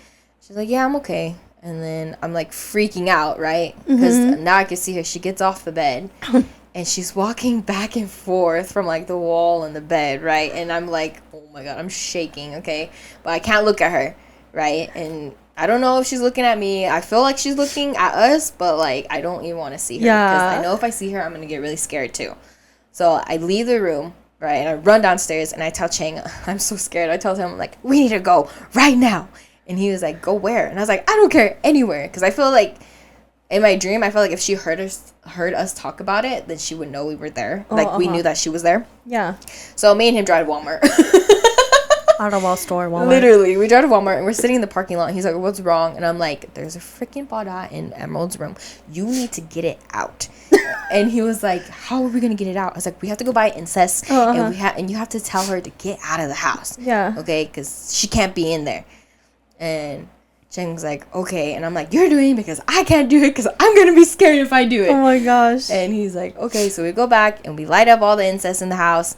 She's like, yeah, I'm okay. And then I'm like freaking out, right? Because now I can see her. She gets off the bed and she's walking back and forth from like the wall and the bed, right? And I'm like, oh my God, I'm shaking, okay? But I can't look at her, right? And I don't know if she's looking at me. I feel like she's looking at us, but like I don't even want to see her. Because I know if I see her, I'm going to get really scared too. So I leave the room, right? And I run downstairs and I tell Chang, I'm so scared. I tell him, like, we need to go right now. And he was like, go where? And I was like, I don't care, anywhere. Because I feel like in my dream, I felt like if she heard us talk about it, then she would know we were there. Like, we knew that she was there. Yeah. So me and him drive to Walmart. Auto store, Walmart. Literally, we drive to Walmart and we're sitting in the parking lot. And he's like, what's wrong? And I'm like, there's a freaking bada in Emerald's room. You need to get it out. And he was like, how are we going to get it out? I was like, we have to go buy incest. And you have to tell her to get out of the house. Yeah. Okay? Because she can't be in there. And Cheng's like, okay. And I'm like, you're doing it because I can't do it because I'm going to be scared if I do it. Oh my gosh. And he's like, okay. So we go back and we light up all the incest in the house.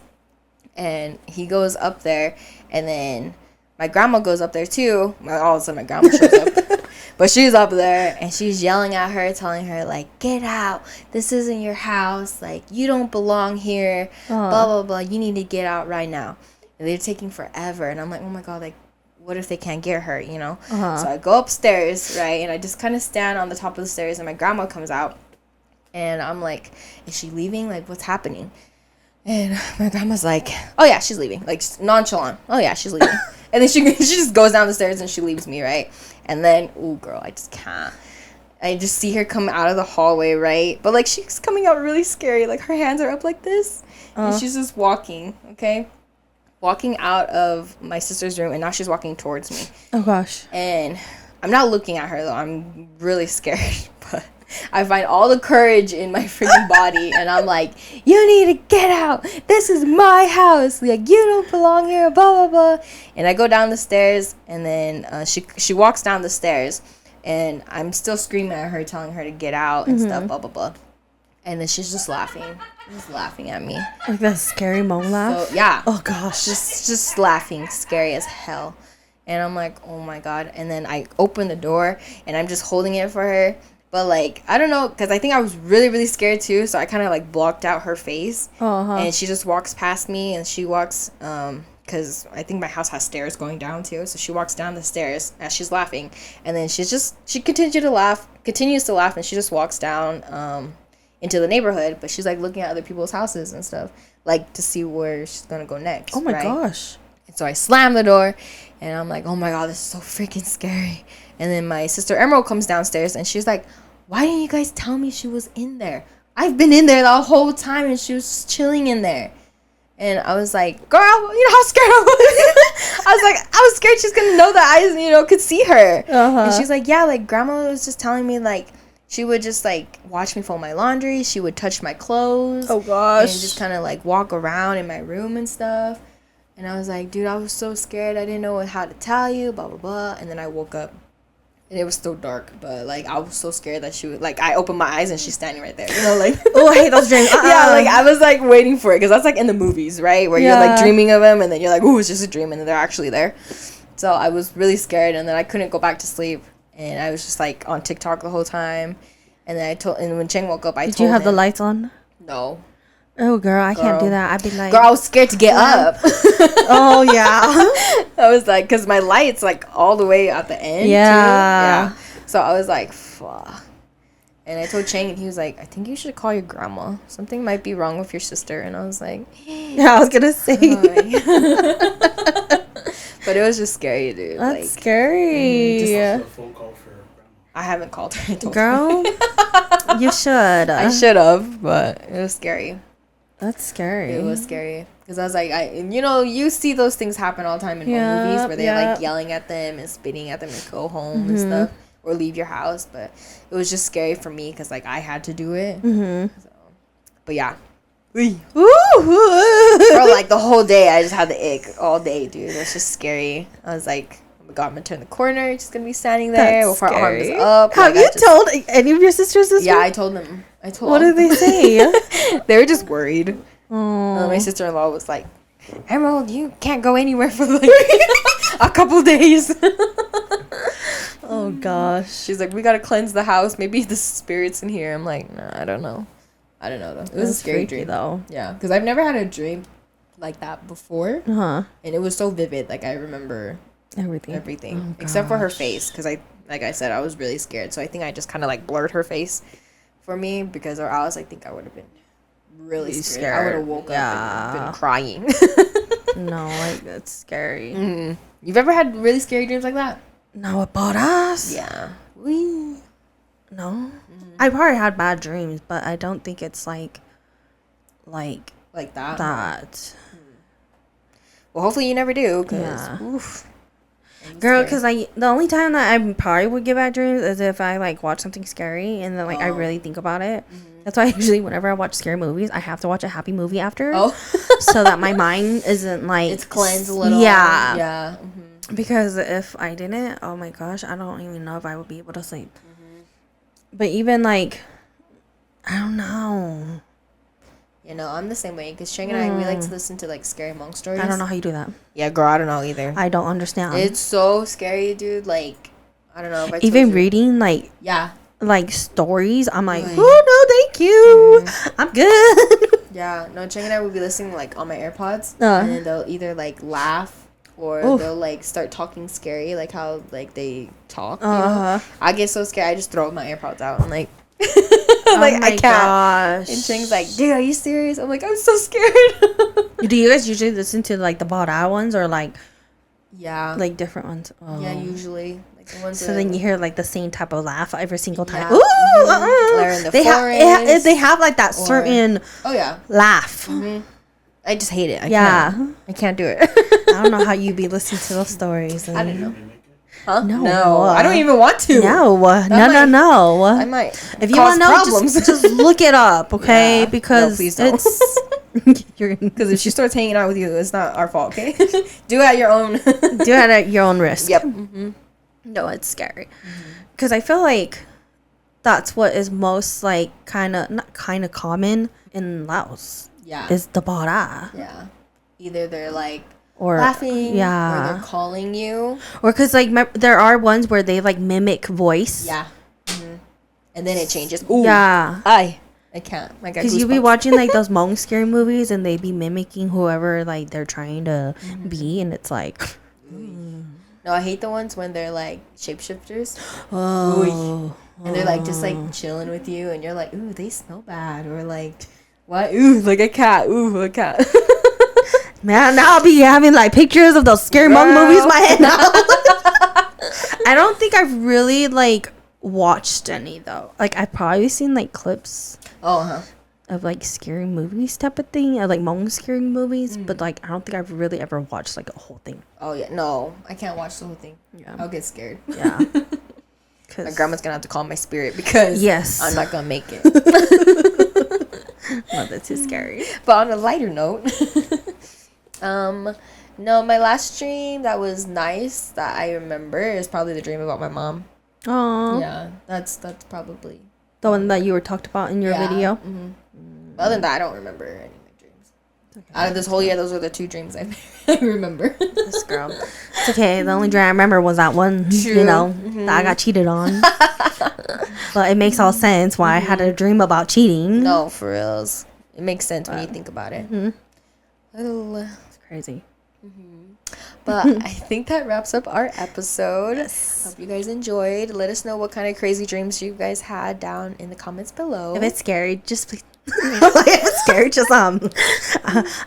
And he goes up there. And then my grandma goes up there too. All of a sudden my grandma shows up. But she's up there and she's yelling at her, telling her, like, get out. This isn't your house. Like, you don't belong here. Blah, blah, blah. You need to get out right now. And they're taking forever. And I'm like, oh my God, like, what if they can't get her, you know? So I go upstairs, right? And I just kind of stand on the top of the stairs and my grandma comes out. And I'm like, is she leaving? Like, what's happening? And my grandma's like, oh yeah, she's leaving. Like, nonchalant. Oh yeah, she's leaving. And then she just goes down the stairs and she leaves me, right? And then, ooh, girl, I just can't. I just see her come out of the hallway, right? But like, she's coming out really scary. Like, her hands are up like this. And she's just walking, okay? Walking out of my sister's room, and now she's walking towards me. Oh gosh. And I'm not looking at her though. I'm really scared, but I find all the courage in my freaking body, and I'm like, you need to get out. This is my house. Like, you don't belong here. Blah blah blah. And I go down the stairs, and then she walks down the stairs, and I'm still screaming at her, telling her to get out and stuff. Blah blah blah. And then she's just laughing. She's laughing at me. Like that scary mom laugh? So, yeah. Oh, gosh. Just laughing. Scary as hell. And I'm like, oh, my God. And then I open the door, and I'm just holding it for her. But, like, I don't know, because I think I was really, really scared, too. So I kind of, like, blocked out her face. And she just walks past me, and she walks, because I think my house has stairs going down, too. So she walks down the stairs as she's laughing. And then she continues to laugh, and she just walks down, into the neighborhood, but she's like looking at other people's houses and stuff, like to see where she's gonna go next. Oh my gosh. And so I slam the door and I'm like, oh my God, this is so freaking scary. And then my sister Emerald comes downstairs and she's like, why didn't you guys tell me she was in there? I've been in there the whole time and she was just chilling in there. And I was like, girl, you know how scared I was? I was scared she's gonna know that I, could see her. And she's like, yeah, like grandma was just telling me, like, she would just, like, watch me fold my laundry. She would touch my clothes. Oh, gosh. And just kind of, like, walk around in my room and stuff. And I was like, dude, I was so scared. I didn't know how to tell you, blah, blah, blah. And then I woke up. And it was still dark. But, like, I was so scared that she would, like, I opened my eyes and she's standing right there. You know, like. Oh, I hate those dreams. Yeah, like, I was, like, waiting for it. Because that's, like, in the movies, right? Where you're, like, dreaming of them. And then you're like, ooh, it's just a dream. And then they're actually there. So I was really scared. And then I couldn't go back to sleep. And I was just, like, on TikTok the whole time. And then and when Cheng woke up, I told him. Did you have the lights on? No. Oh, girl, I can't do that. I'd be like. Girl, I was scared to get up. Oh, yeah. I was like, because my light's, like, all the way at the end. Yeah. Too. Yeah. So I was like, fuck. And I told Cheng, and he was like, I think you should call your grandma. Something might be wrong with your sister. And I was like. Yeah, I was going to say. But it was just scary, dude. That's like, scary. Just a phone call for grandma. I haven't called her. Girl, you should. I should have, but it was scary. That's scary. It was scary. Because I was like, you see those things happen all the time in home movies where they're like yelling at them and spitting at them and go home and stuff or leave your house. But it was just scary for me because, like, I had to do it. So, but yeah. Bro, like the whole day I just had the ick all day, dude. It was just scary. I was like, oh my God, I'm gonna turn the corner. She's gonna be standing there with her arms up. Have you told any of your sisters this? Yeah, I told them. What did they say? They were just worried. My sister-in-law was like, Emerald, you can't go anywhere for like a couple days. Oh gosh. She's like, we gotta cleanse the house. Maybe the spirits in here. I'm like, nah, I don't know. I don't know though. It was a scary dream though. Yeah, because I've never had a dream like that before. And it was so vivid. Like I remember everything except for her face. Because like I said, I was really scared. So I think I just kind of like blurred her face for me because or else I think I would have been really scared. I would have woke up and been crying. No, like that's scary. You've ever had really scary dreams like that? No, about us. Yeah. No. I probably had bad dreams, but I don't think it's like that. Well, hopefully you never do. Girl, because the only time that I probably would get bad dreams is if I like watch something scary and then like I really think about it. That's why usually whenever I watch scary movies, I have to watch a happy movie after. So that my mind isn't like it's cleansed a little. Yeah. Because if I didn't, oh my gosh, I don't even know if I would be able to sleep. But even like, I don't know. You know, I'm the same way because Cheng and I, we like to listen to like scary monk stories. I don't know how you do that. Yeah, girl, I don't know either. I don't understand. It's so scary, dude. Like, I don't know. If I even reading like stories, I'm like, oh no, thank you, I'm good. Yeah, no, Cheng and I would be listening like on my AirPods, and then they'll either like laugh or they'll like start talking scary, like how like they talk. You know? I get so scared, I just throw my AirPods out. I'm like, like I can't. Gosh. And Cheng's like, dude, are you serious? I'm like, I'm so scared. Do you guys usually listen to like the bought out ones or like like different ones? Yeah, usually like the ones. So then you hear like the same type of laugh every single time. Yeah. Ooh, they're in the forest. They have like that certain laugh. I just hate it. I can't do it. I don't know how you be listening to those stories. I don't know. Huh? No, I don't even want to. No. I might. If you want to know, problems. just look it up, okay? Because please don't. Because if she starts hanging out with you, it's not our fault, okay? Do it at your own. Do it at your own risk. Yep. No, it's scary. Because I feel like that's what is most like not kind of common in Laos. Yeah. Is the bara. Yeah. Either they're like or laughing, or they're calling you, or because like there are ones where they like mimic voice. Yeah. And then it changes. Ooh. Yeah. I can't. Because you be watching like those monk scary movies and they be mimicking whoever like they're trying to be, and it's like. No, I hate the ones when they're like shapeshifters. Oh. And they're like just like chilling with you, and you're like, ooh, they smell bad, or like, what? Ooh, like a cat. Ooh, a cat. Man, now I'll be having like pictures of those scary monk movies in my head now. I don't think I've really like watched any though. Like I've probably seen like clips. Of like scary movies type of thing, or like monk scary movies, but like I don't think I've really ever watched like a whole thing. Oh yeah, no, I can't watch the whole thing. Yeah, I'll get scared. Yeah, my grandma's gonna have to call my spirit because I'm not gonna make it. No, that's too scary. But on a lighter note, no, my last dream that was nice that I remember is probably the dream about my mom. Oh, yeah, that's probably the one that you were talked about in your video. Other than that, I don't remember any of my dreams. Okay. Out of this whole year, those are the 2 dreams I remember. This girl. It's okay. The only dream I remember was that one. True. You know, that I got cheated on. But it makes all sense why I had a dream about cheating. No, for reals. It makes sense when you think about it. It's crazy. But I think that wraps up our episode. Hope you guys enjoyed. Let us know what kind of crazy dreams you guys had down in the comments below. If it's scary, just please. If it's scary, just I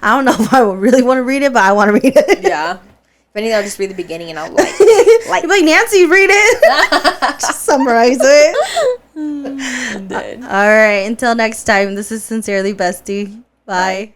don't know if I would really want to read it, but I want to read it. Yeah. If anything, I'll just read the beginning and I'll like you're like, Nancy, read it. Just summarize it. All right. Until next time, this is Sincerely Bestie. Bye.